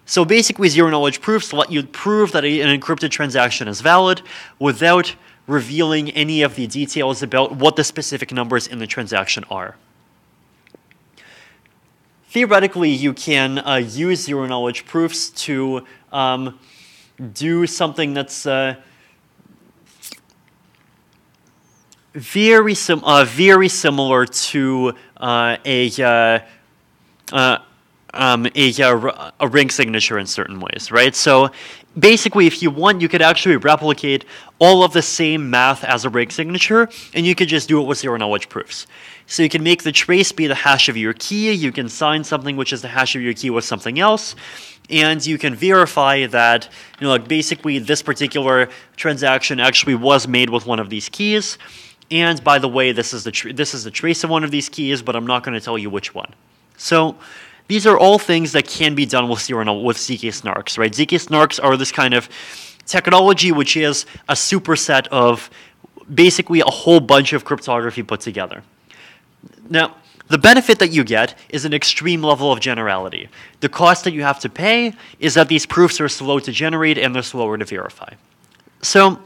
Speaker 2: So basically zero-knowledge proofs let you prove that an encrypted transaction is valid without revealing any of the details about what the specific numbers in the transaction are. Theoretically, you can use zero-knowledge proofs to do something that's very similar to a ring signature in certain ways, right? So basically, if you want, you could actually replicate all of the same math as a ring signature, and you could just do it with zero knowledge proofs. So you can make the trace be the hash of your key, you can sign something which is the hash of your key with something else, and you can verify that, like basically this particular transaction actually was made with one of these keys. And by the way, this is the trace of one of these keys, but I'm not going to tell you which one. So these are all things that can be done with ZK snarks, right? ZK snarks are this kind of technology which is a superset of basically a whole bunch of cryptography put together. Now, the benefit that you get is an extreme level of generality. The cost that you have to pay is that these proofs are slow to generate and they're slower to verify. So,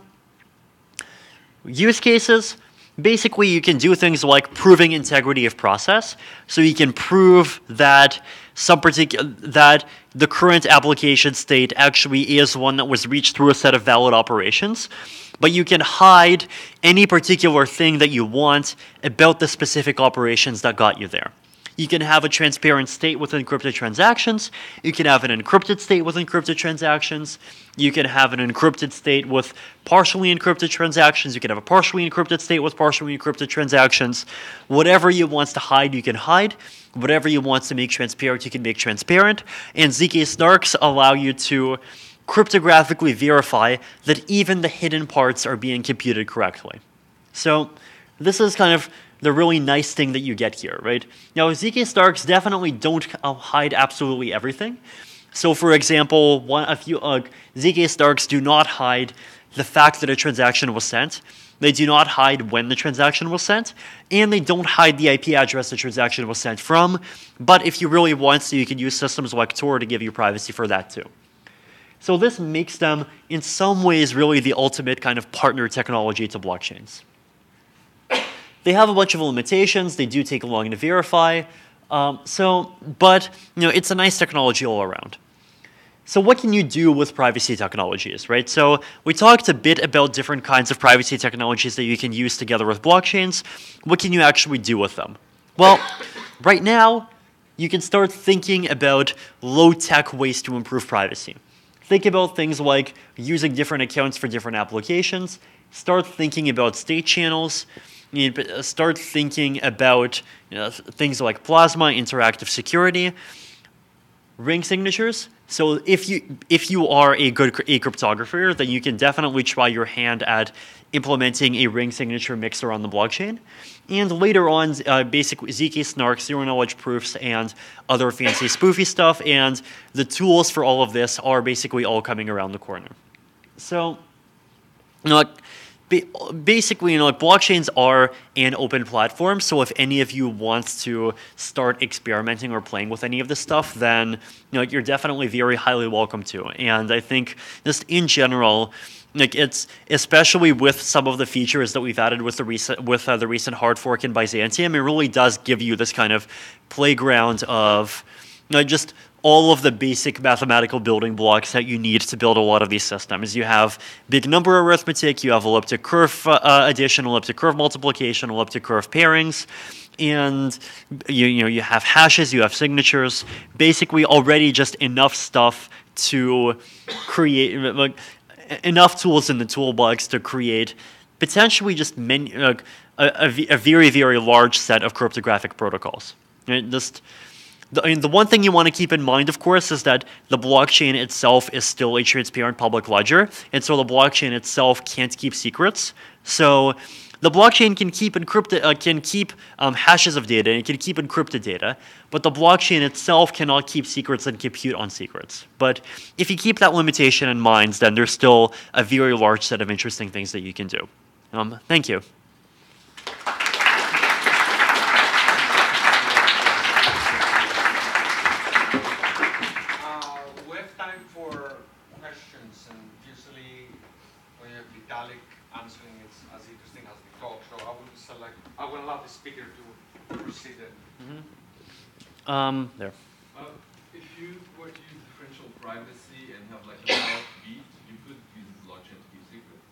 Speaker 2: use cases, basically you can do things like proving integrity of process. So you can prove that that the current application state actually is one that was reached through a set of valid operations. But you can hide any particular thing that you want about the specific operations that got you there. You can have a transparent state with encrypted transactions. You can have an encrypted state with encrypted transactions. You can have an encrypted state with partially encrypted transactions. You can have a partially encrypted state with partially encrypted transactions. Whatever you want to hide, you can hide. Whatever you want to make transparent, you can make transparent. And ZK snarks allow you to cryptographically verify that even the hidden parts are being computed correctly. So this is kind of the really nice thing that you get here, right? Now, ZK snarks definitely don't hide absolutely everything. So, for example, ZK snarks do not hide the fact that a transaction was sent. They do not hide when the transaction was sent, and they don't hide the IP address the transaction was sent from. But if you really want to, you can use systems like Tor to give you privacy for that too. So this makes them, in some ways, really the ultimate kind of partner technology to blockchains. They have a bunch of limitations. They do take long to verify. But it's a nice technology all around. So what can you do with privacy technologies, right? So we talked a bit about different kinds of privacy technologies that you can use together with blockchains. What can you actually do with them? Well, right now, you can start thinking about low-tech ways to improve privacy. Think about things like using different accounts for different applications. Start thinking about state channels. Start thinking about things like plasma, interactive security, ring signatures. So if you are a good cryptographer, then you can definitely try your hand at implementing a ring signature mixer on the blockchain. And later on, basically ZK snarks, zero knowledge proofs, and other fancy spoofy stuff. And the tools for all of this are basically all coming around the corner. So, basically, blockchains are an open platform. So if any of you want to start experimenting or playing with any of this stuff, then you're definitely very highly welcome to. And I think just in general, it's especially with some of the features that we've added with the recent hard fork in Byzantium, it really does give you this kind of playground of just all of the basic mathematical building blocks that you need to build a lot of these systems. You have big number arithmetic, you have elliptic curve addition, elliptic curve multiplication, elliptic curve pairings, and you have hashes, you have signatures, basically already just enough stuff to create, enough tools in the toolbox to create potentially just a very, very large set of cryptographic protocols. Right? The one thing you want to keep in mind, of course, is that the blockchain itself is still a transparent public ledger, and so the blockchain itself can't keep secrets. So the blockchain can keep hashes of data, and it can keep encrypted data, but the blockchain itself cannot keep secrets and compute on secrets. But if you keep that limitation in mind, then there's still a very large set of interesting things that you can do. Thank you.
Speaker 1: We have time for questions, and usually when you have Vitalik answering, it's as interesting as the talk. So I will allow the speaker to proceed.
Speaker 2: There.
Speaker 3: If you were to use differential privacy and have like a heartbeat, you could use the blockchain to keep secrets.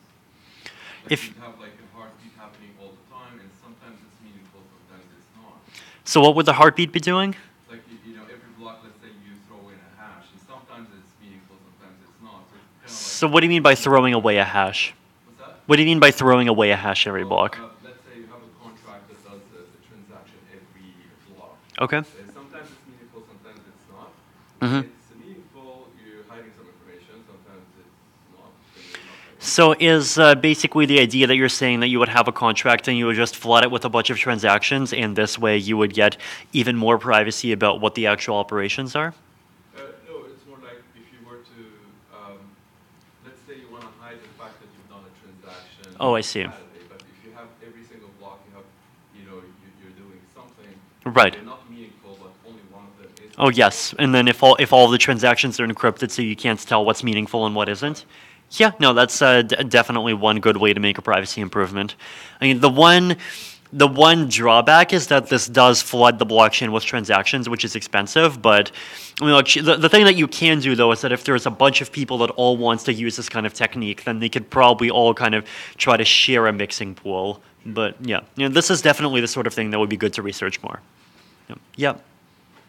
Speaker 3: You'd have like a heartbeat happening all the time, and sometimes it's meaningful, sometimes it's not.
Speaker 2: So what would the heartbeat be doing?
Speaker 3: Like, every block, let's say you throw in a hash, and sometimes it's meaningful, sometimes it's not. So it's kind of like.
Speaker 2: So what do you mean by throwing away a hash?
Speaker 3: What's that?
Speaker 2: What do you mean by throwing away a hash every
Speaker 3: Well,
Speaker 2: block?
Speaker 3: let's say you have a contract that does the transaction every block.
Speaker 2: Okay.
Speaker 3: Sometimes it's meaningful, sometimes it's not.
Speaker 2: Mm-hmm.
Speaker 3: It's meaningful, you're hiding some information, sometimes it's not.
Speaker 2: So is basically the idea that you're saying that you would have a contract and you would just flood it with a bunch of transactions, and this way you would get even more privacy about what the actual operations are?
Speaker 3: No, it's more like if you were to, let's say you want to hide the fact that you've done a transaction.
Speaker 2: Oh, I see.
Speaker 3: Saturday, but if you have every single block, you have, you're doing something.
Speaker 2: Right.
Speaker 3: They're not meaningful, but only one of them is.
Speaker 2: Oh, yes. And then if all the transactions are encrypted so you can't tell what's meaningful and what isn't? Yeah, no, that's definitely one good way to make a privacy improvement. I mean, the one drawback is that this does flood the blockchain with transactions, which is expensive. But the thing that you can do, though, is that if there's a bunch of people that all wants to use this kind of technique, then they could probably all kind of try to share a mixing pool. But yeah, this is definitely the sort of thing that would be good to research more. Yeah.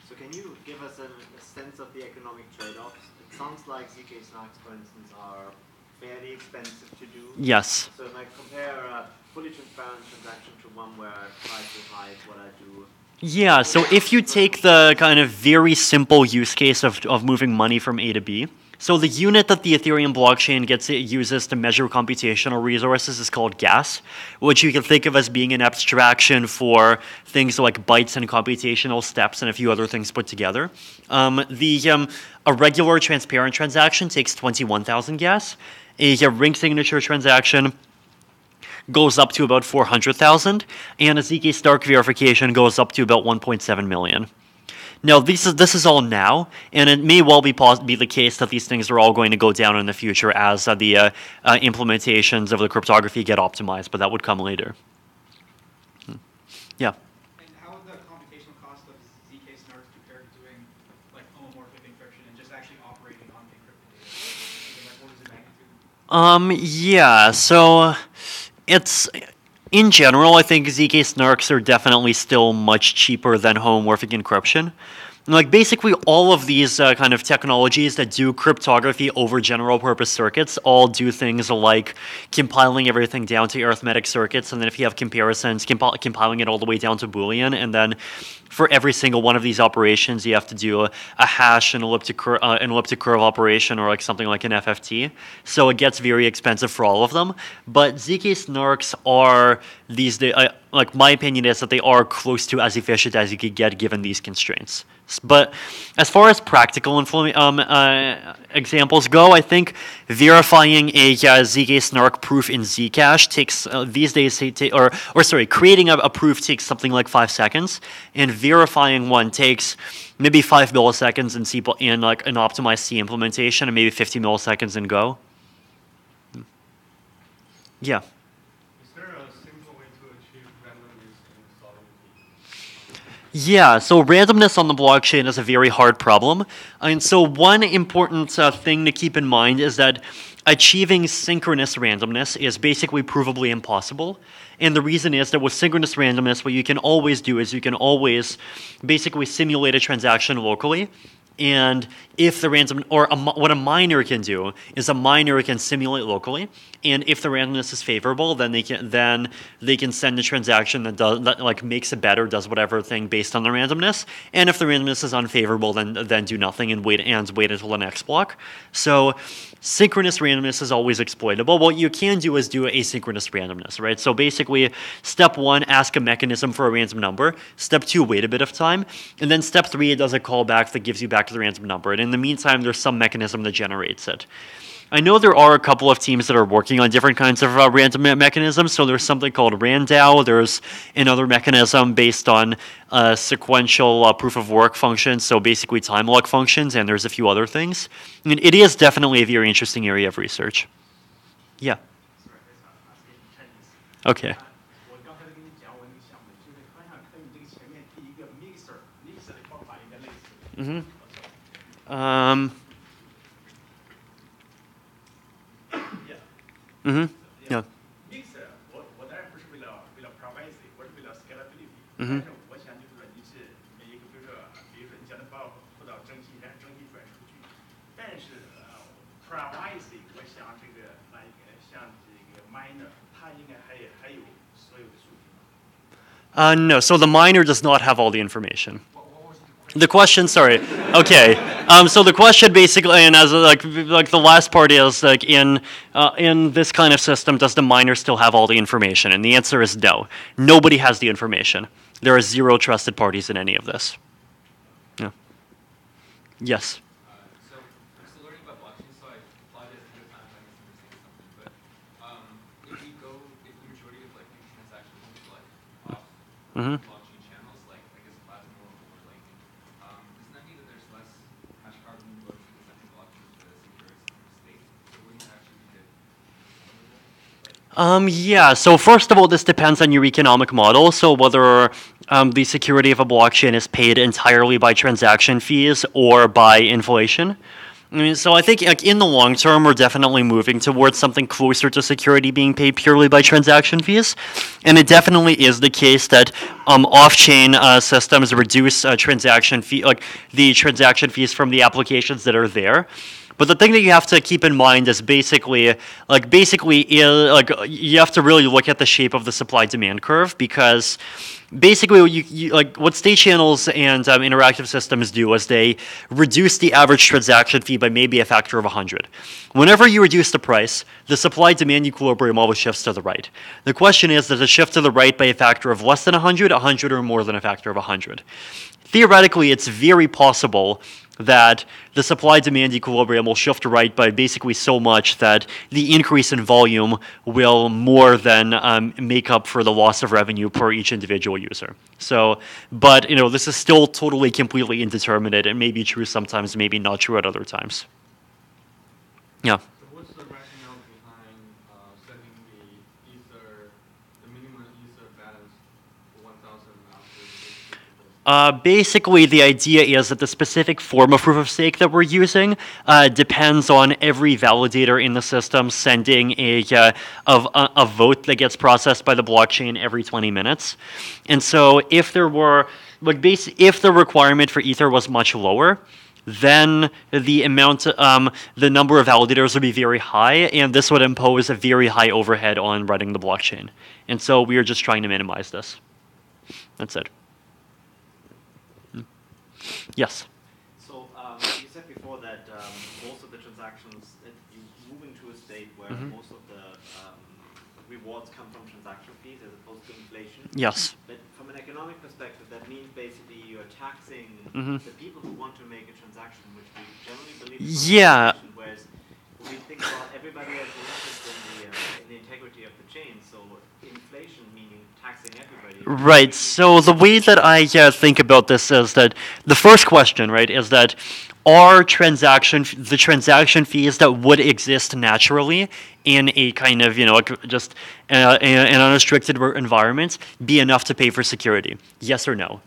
Speaker 4: So can you give us a sense of the economic trade-offs? It sounds like ZK snarks, for instance, are fairly expensive to do.
Speaker 2: Yes.
Speaker 4: So if I compare a fully transparent transaction to one where I try to hide what I do.
Speaker 2: Yeah, so if you take the kind of very simple use case of moving money from A to B, so the unit that the Ethereum blockchain uses to measure computational resources is called gas, which you can think of as being an abstraction for things like bytes and computational steps and a few other things put together. A regular transparent transaction takes 21,000 gas. A ring signature transaction goes up to about 400,000, and a ZK Stark verification goes up to about 1.7 million. Now, this is all now, and it may well be the case that these things are all going to go down in the future as the implementations of the cryptography get optimized, but that would come later. Yeah.
Speaker 5: And how would the computational cost of ZK snarks compare to doing like homomorphic encryption and just actually operating on the encrypted data? Like, what is the magnitude?
Speaker 2: Yeah, so it's in general, I think ZK snarks are definitely still much cheaper than homomorphic encryption. Like basically all of these kind of technologies that do cryptography over general purpose circuits all do things like compiling everything down to arithmetic circuits, and then if you have comparisons, compiling it all the way down to Boolean, and then for every single one of these operations you have to do a hash, an elliptic curve operation, or like something like an FFT. So it gets very expensive for all of them. But ZK snarks are these days, like my opinion is that they are close to as efficient as you could get given these constraints. But as far as practical examples go, I think verifying a ZK snark proof in Zcash takes these days, creating a proof takes something like 5 seconds, and verifying one takes maybe 5 milliseconds in like an optimized C implementation, and maybe 50 milliseconds in Go. Yeah. Yeah, so randomness on the blockchain is a very hard problem. And so one important thing to keep in mind is that achieving synchronous randomness is basically provably impossible. And the reason is that with synchronous randomness, what you can always do is you can always basically simulate a transaction locally. And if the what a miner can do is a miner can simulate locally, and if the randomness is favorable, then they can send a transaction that like makes a bet or does whatever thing based on the randomness. And if the randomness is unfavorable, then do nothing and wait until the next block. So synchronous randomness is always exploitable. What you can do is do asynchronous randomness, right? So basically, step 1, ask a mechanism for a random number. Step 2, wait a bit of time. And then step 3, it does a callback that gives you back to the random number. And in the meantime, there's some mechanism that generates it. I know there are a couple of teams that are working on different kinds of random mechanisms. So there's something called RANDAO. There's another mechanism based on sequential proof of work functions, so basically time lock functions, and there's a few other things. I mean, it is definitely a very interesting area of research. Yeah. Okay. Mm-hmm. Mm-hmm. Yeah. Mhm.
Speaker 6: 但是我想就是说，你是每一个，比如说你讲的报道征集，但是征集出来数据，但是privacy，我想这个像这个 miner，他应该还有所有的数据吗？
Speaker 2: No, so the miner does not have all the information. The question, sorry. Okay. So the question basically, and as like the last part is like in this kind of system, does the miner still have all the information? And the answer is no. Nobody has the information. There are zero trusted parties in any of this. Yeah. Yes.
Speaker 3: So I'm still learning about blockchain, so I apologize ahead of time if I misunderstand something. But if the majority of like these transactions will be like off
Speaker 2: Mhm.
Speaker 3: blockchain channels, like I guess Plasma or Lightning, doesn't that mean that there's less hash power being devoted to the central blockchain for the security system of the state? So wouldn't that actually be good?
Speaker 2: Yeah, so first of all, this depends on your economic model. So whether the security of a blockchain is paid entirely by transaction fees or by inflation. I mean, so I think like, in the long term, we're definitely moving towards something closer to security being paid purely by transaction fees. And it definitely is the case that off-chain systems reduce transaction fee, like the transaction fees from the applications that are there. But the thing that you have to keep in mind is basically you have to really look at the shape of the supply-demand curve, because basically what state channels and interactive systems do is they reduce the average transaction fee by maybe a factor of 100. Whenever you reduce the price, the supply-demand equilibrium always shifts to the right. The question is, does it shift to the right by a factor of less than 100, 100, or more than a factor of 100? Theoretically, it's very possible that the supply-demand equilibrium will shift right by basically so much that the increase in volume will more than make up for the loss of revenue per each individual user. So, but this is still totally, completely indeterminate. It may be true sometimes, maybe not true at other times. Yeah.
Speaker 3: So what's the rationale behind setting the minimum Ether balance for 1,000 after
Speaker 2: Basically, the idea is that the specific form of proof of stake that we're using depends on every validator in the system sending a vote that gets processed by the blockchain every 20 minutes. And so, if there were if the requirement for Ether was much lower, then the number of validators would be very high, and this would impose a very high overhead on running the blockchain. And so, we are just trying to minimize this. That's it. Yes.
Speaker 4: So you said before that most of the transactions, that you're moving to a state where most of the rewards come from transaction fees as opposed to inflation.
Speaker 2: Yes.
Speaker 4: But from an economic perspective, that means basically you're taxing the people who want to make a transaction, which we generally believe is
Speaker 2: Yeah.
Speaker 4: inflation, whereas when we think about everybody has an interest in the integrity of the chain, so inflation meaning taxing everybody.
Speaker 2: Right. So the way that I think about this is that the first question, right, is that are the transaction fees that would exist naturally in a kind of just an unrestricted environment be enough to pay for security? Yes or no?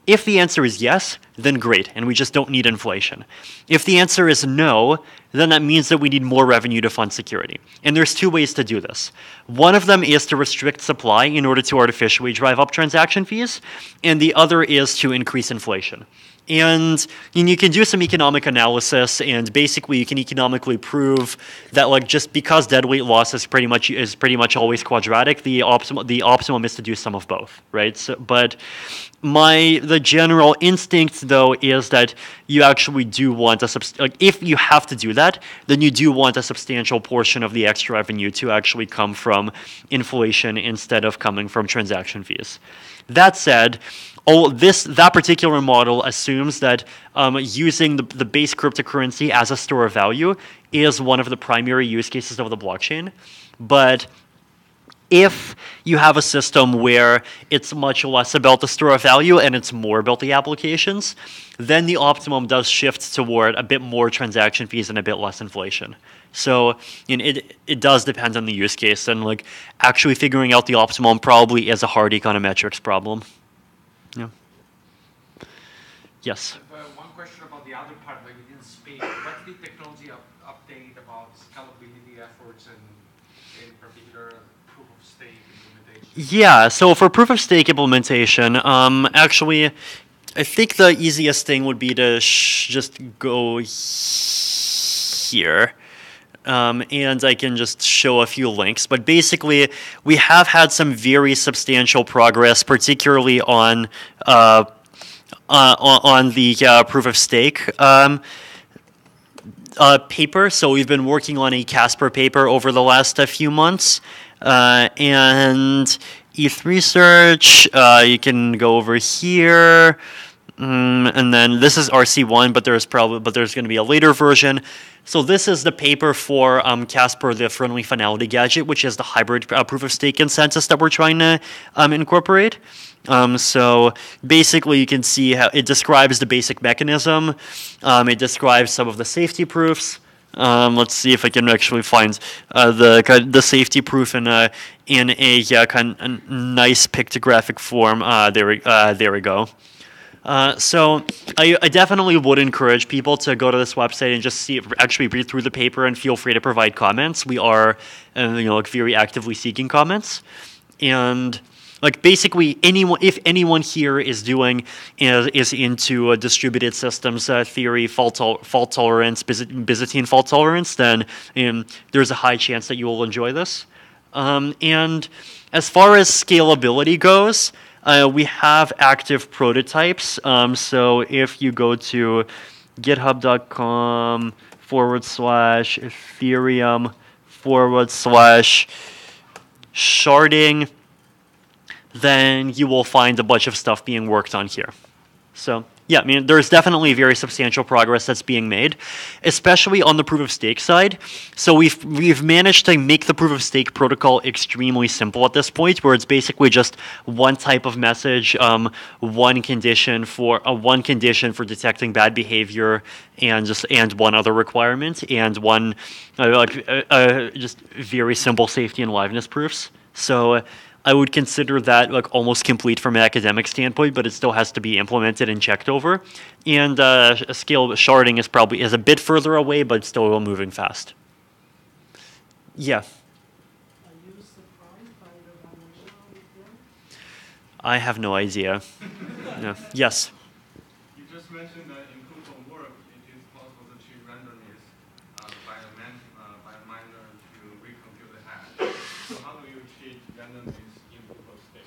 Speaker 2: If the answer is yes, then great, and we just don't need inflation. If the answer is no, then that means that we need more revenue to fund security. And there's two ways to do this. One of them is to restrict supply in order to artificially drive up transaction fees, and the other is to increase inflation. And you can do some economic analysis, and basically you can economically prove that just because deadweight loss is pretty much always quadratic, the optimum is to do some of both, right? So, but the general instinct though is that you actually do want if you have to do that, then you do want a substantial portion of the extra revenue to actually come from inflation instead of coming from transaction fees. That said, that particular model assumes that using the base cryptocurrency as a store of value is one of the primary use cases of the blockchain. But if you have a system where it's much less about the store of value and it's more about the applications, then the optimum does shift toward a bit more transaction fees and a bit less inflation. So it does depend on the use case, and actually figuring out the optimum probably is a hard econometrics problem. Yeah. Yes.
Speaker 1: One question about the other part that you didn't speak. What's the technology update about scalability efforts and in particular proof of stake implementation?
Speaker 2: Yeah, so for proof of stake implementation, actually, I think the easiest thing would be to just go here. And I can just show a few links. But basically, we have had some very substantial progress, particularly on the proof of stake paper. So we've been working on a Casper paper over the last few months, and ETH research. You can go over here. And then this is RC1, but there's going to be a later version. So this is the paper for Casper, the friendly finality gadget, which is the hybrid proof of stake consensus that we're trying to incorporate. So basically, you can see how it describes the basic mechanism. It describes some of the safety proofs. Let's see if I can actually find the safety proof in a kind of nice pictographic form. There we go. So I definitely would encourage people to go to this website and just actually read through the paper, and feel free to provide comments. We are, very actively seeking comments, and basically if anyone here is into distributed systems theory, fault tolerance, Byzantine fault tolerance, then there's a high chance that you will enjoy this. And as far as scalability goes, we have active prototypes. So if you go to github.com/Ethereum/sharding, then you will find a bunch of stuff being worked on here. So yeah, there's definitely very substantial progress that's being made, especially on the proof of stake side. So we've managed to make the proof of stake protocol extremely simple at this point, where it's basically just one type of message, one condition for detecting bad behavior, and one other requirement, and one just very simple safety and liveness proofs. So I would consider that almost complete from an academic standpoint, but it still has to be implemented and checked over. And sharding is a bit further away, but still moving fast. Yeah.
Speaker 7: Are you surprised by the valuation of Ethereum?
Speaker 2: I have no idea. No. Yes.
Speaker 6: You just mentioned that in proof of work, it is possible to achieve randomness by a miner to recompute the hash. So how do you achieve randomness in proof of stake?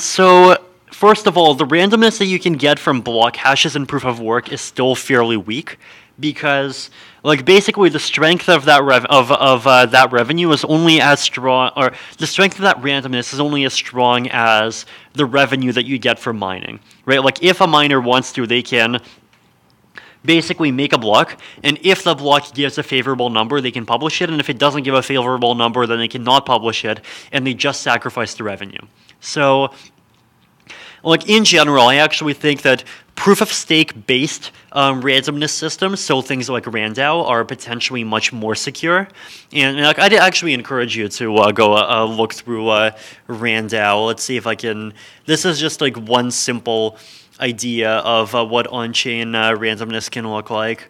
Speaker 2: So first of all, the randomness that you can get from block hashes in proof of work is still fairly weak, because basically the strength of that that revenue is only as strong, or the strength of that randomness is only as strong as the revenue that you get from mining, right? If a miner wants to, they can basically make a block, and if the block gives a favorable number, they can publish it, and if it doesn't give a favorable number, then they cannot publish it, and they just sacrifice the revenue. So in general, I actually think that proof of stake based randomness systems, so things like Randao, are potentially much more secure. And I'd actually encourage you to go look through Randao. Let's see if I can. This is just one simple idea of what on-chain randomness can look like.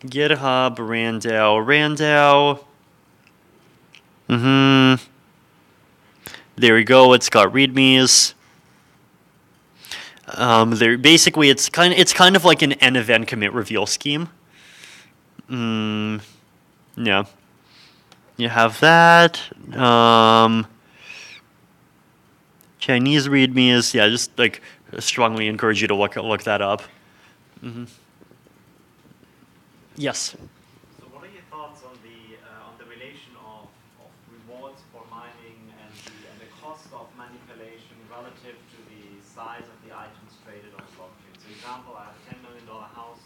Speaker 2: GitHub Randao. There we go. It's got readmes. Basically, it's kind of like an n-event commit reveal scheme. Yeah. You have that. Chinese readmes. Yeah, just strongly encourage you to look that up. Yes.
Speaker 4: So what are your thoughts on the relation of rewards for mining and the cost of manipulation relative to the size of the items traded on the blockchain? So example, I have a $10 million house,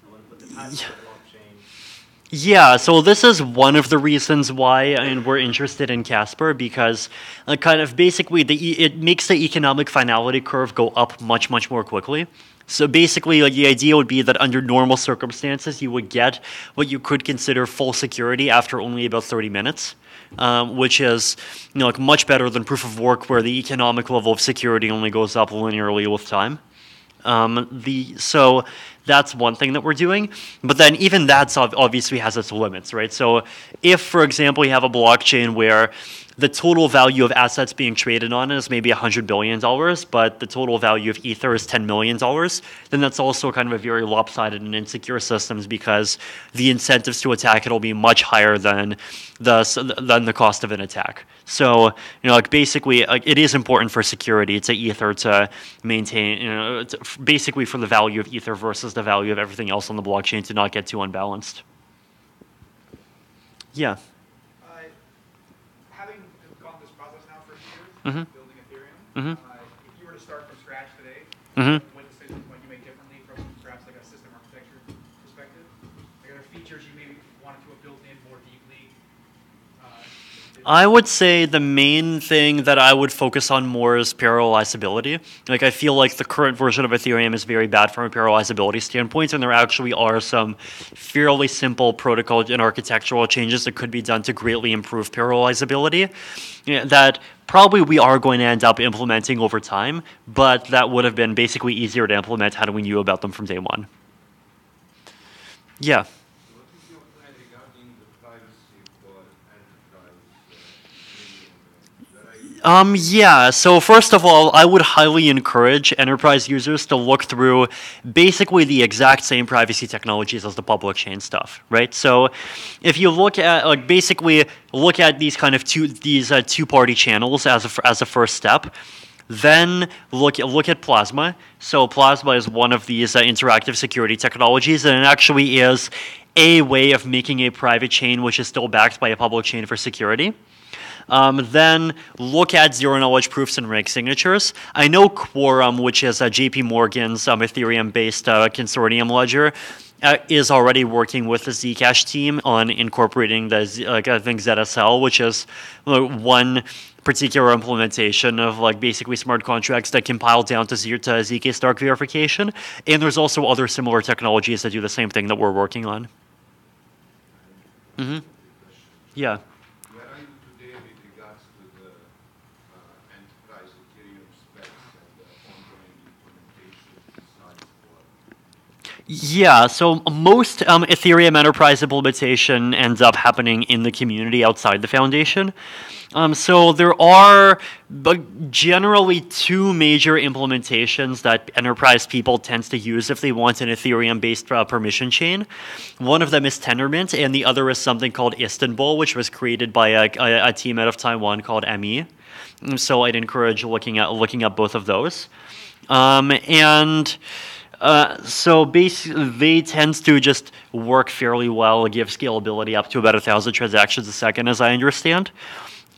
Speaker 4: I want to put the price on the blockchain.
Speaker 2: Yeah, so this is one of the reasons why we're interested in Casper, because basically it makes the economic finality curve go up much, much more quickly. So basically, the idea would be that under normal circumstances, you would get what you could consider full security after only about 30 minutes, which is much better than proof of work, where the economic level of security only goes up linearly with time. So That's one thing that we're doing. But then even that obviously has its limits, right? So if, for example, you have a blockchain where the total value of assets being traded on is maybe $100 billion, but the total value of Ether is $10 million, then that's also kind of a very lopsided and insecure systems because the incentives to attack it will be much higher than the cost of an attack. So, like basically, it is important for security to Ether to maintain, basically for the value of Ether versus the value of everything else on the blockchain to not get too unbalanced. Yeah.
Speaker 5: Having gone through this process now for years,
Speaker 2: Mm-hmm.
Speaker 5: building Ethereum,
Speaker 2: Mm-hmm.
Speaker 5: if you were to start from scratch today,
Speaker 2: Mm-hmm.
Speaker 5: what decisions might you make differently from perhaps like a system architecture perspective? Like are there features you maybe wanted to have built in more deeply?
Speaker 2: I would say the main thing that I would focus on more is parallelizability. Like I feel like the current version of Ethereum is very bad from a parallelizability standpoint, and there actually are some fairly simple protocol and architectural changes that could be done to greatly improve parallelizability that probably we are going to end up implementing over time, but that would have been basically easier to implement had we knew about them from day one. Yeah.
Speaker 8: What is your plan regarding the privacy for enterprise
Speaker 2: Yeah, so first of all, I would highly encourage enterprise users to look through basically the exact same privacy technologies as the public chain stuff, right? So if you look at, basically look at these kind of two-party channels as a first step, then look at Plasma. So Plasma is one of these interactive security technologies, and it actually is a way of making a private chain which is still backed by a public chain for security. Then look at zero-knowledge proofs and rank signatures. I know Quorum, which is JP Morgan's Ethereum-based consortium ledger, is already working with the Zcash team on incorporating the I think ZSL, which is one particular implementation of basically smart contracts that compile down to ZK Stark verification. And there's also other similar technologies that do the same thing that we're working on. Mm-hmm. Yeah.
Speaker 8: Where are you today with regards to the enterprise Ethereum specs and the ongoing implementation besides what?
Speaker 2: Yeah, so most Ethereum enterprise implementation ends up happening in the community outside the foundation. So there are generally two major implementations that enterprise people tends to use if they want an Ethereum-based permission chain. One of them is Tendermint, and the other is something called Istanbul, which was created by a team out of Taiwan called ME. So I'd encourage looking at both of those. So basically, they tend to just work fairly well, give scalability up to about 1,000 transactions a second, as I understand.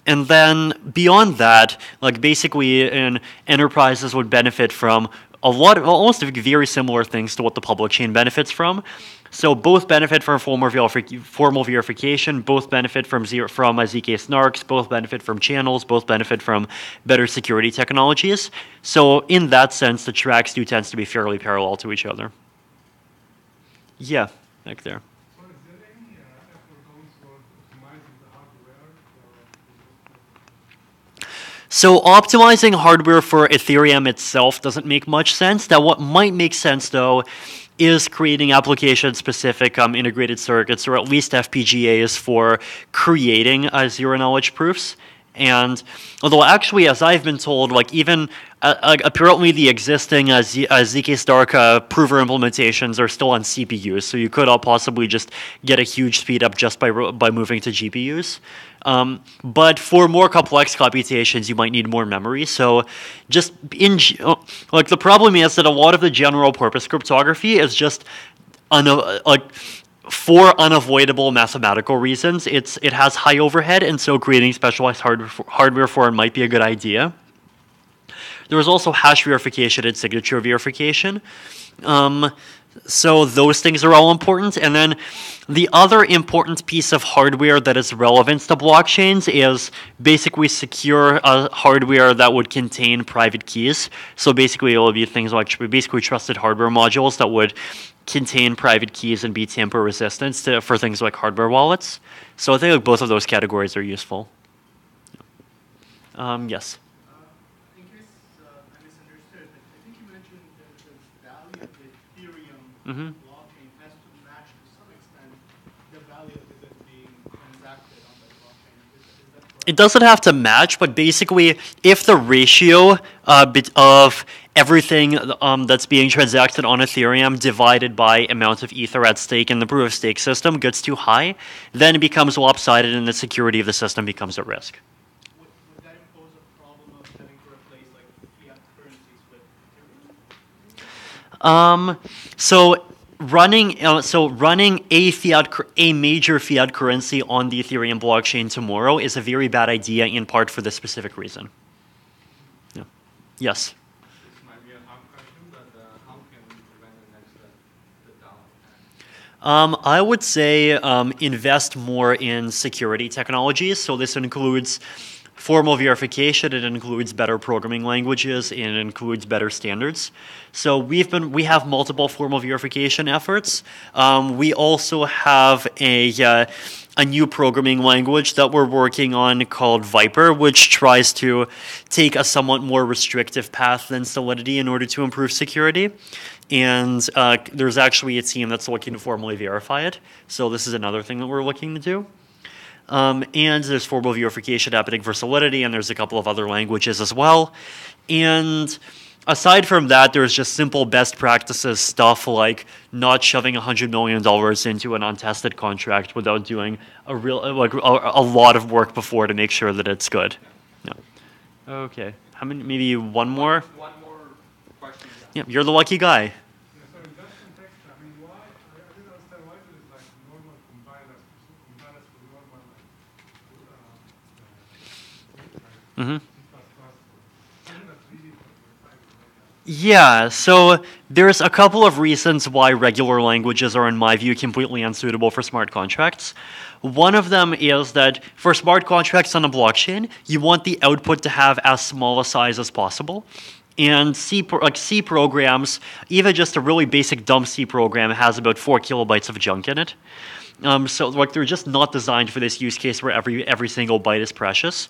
Speaker 2: And then beyond that, basically, enterprises would benefit from almost very similar things to what the public chain benefits from. So both benefit from formal verification, both benefit from ZK snarks, both benefit from channels, both benefit from better security technologies. So in that sense, the tracks do tend to be fairly parallel to each other. Yeah, back there.
Speaker 9: So is there any effort going toward optimizing the hardware?
Speaker 2: So optimizing hardware for Ethereum itself doesn't make much sense. That what might make sense, though, is creating application-specific integrated circuits, or at least FPGAs for creating zero-knowledge proofs. And although actually, as I've been told, even apparently the existing ZK Stark prover implementations are still on CPUs, so you could possibly just get a huge speed up just by moving to GPUs. But for more complex computations, you might need more memory. So just the problem is that a lot of the general purpose cryptography is just for unavoidable mathematical reasons. It has high overhead, and so creating specialized hardware for it might be a good idea. There is also hash verification and signature verification. So those things are all important. And then the other important piece of hardware that is relevant to blockchains is basically secure hardware that would contain private keys. So basically it will be things like basically trusted hardware modules that would contain private keys and be tamper resistant for things like hardware wallets. So I think both of those categories are useful. Yes.
Speaker 9: In case I misunderstood, but I think you mentioned the value of the Ethereum
Speaker 2: Mhm.
Speaker 9: blockchain has to match to some extent the value that is being transacted on the blockchain. Is that correct?
Speaker 2: It doesn't have to match, but basically, if the ratio of everything that's being transacted on Ethereum divided by amount of ether at stake in the proof of stake system gets too high, then it becomes lopsided and the security of the system becomes at risk.
Speaker 9: Would that impose a problem of having to replace like fiat currencies with Ethereum?
Speaker 2: Running a major fiat currency on the Ethereum blockchain tomorrow is a very bad idea, in part for this specific reason. Yeah. Yes.
Speaker 8: This might be a hard question, but how can we prevent the next the down attack?
Speaker 2: I would say invest more in security technologies. So this includes formal verification, it includes better programming languages, and it includes better standards. So we have multiple formal verification efforts. We also have a new programming language that we're working on called Viper, which tries to take a somewhat more restrictive path than Solidity in order to improve security. And there's actually a team that's looking to formally verify it. So this is another thing that we're looking to do. And there's formal verification happening for Solidity, and there's a couple of other languages as well. And aside from that, there's just simple best practices stuff like not shoving $100 million into an untested contract without doing a lot of work before to make sure that it's good. Yeah. Okay. How many? Maybe one more.
Speaker 3: One more question.
Speaker 2: Yeah, you're the lucky guy.
Speaker 9: Yeah, so in that context, I mean, why, I didn't understand why there is like normal compilers for normal
Speaker 2: Mm-hmm.
Speaker 9: C++. Something that's really for
Speaker 2: Yeah, so there's a couple of reasons why regular languages are, in my view, completely unsuitable for smart contracts. One of them is that for smart contracts on a blockchain, you want the output to have as small a size as possible. And C programs, even just a really basic dumb C program, has about 4 kilobytes of junk in it. So they're just not designed for this use case where every single byte is precious.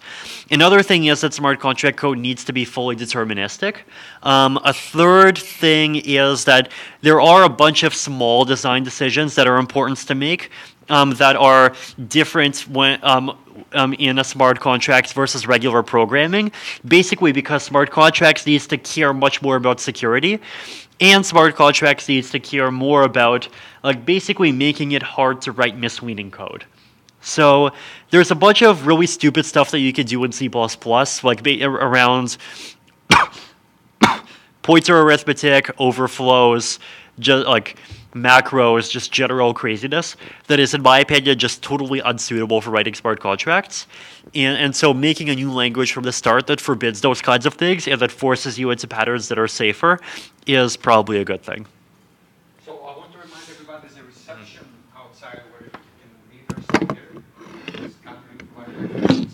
Speaker 2: Another thing is that smart contract code needs to be fully deterministic. A third thing is that there are a bunch of small design decisions that are important to make that are different when in a smart contract versus regular programming, basically because smart contracts needs to care much more about security, and smart contracts needs to care more about basically making it hard to write misleading code. So there's a bunch of really stupid stuff that you can do in C++, around pointer arithmetic, overflows, just macros, just general craziness that is, in my opinion, just totally unsuitable for writing smart contracts. And so making a new language from the start that forbids those kinds of things and that forces you into patterns that are safer is probably a good thing.
Speaker 1: So I want to remind everybody there's a reception outside where you can meet us here. This country provider.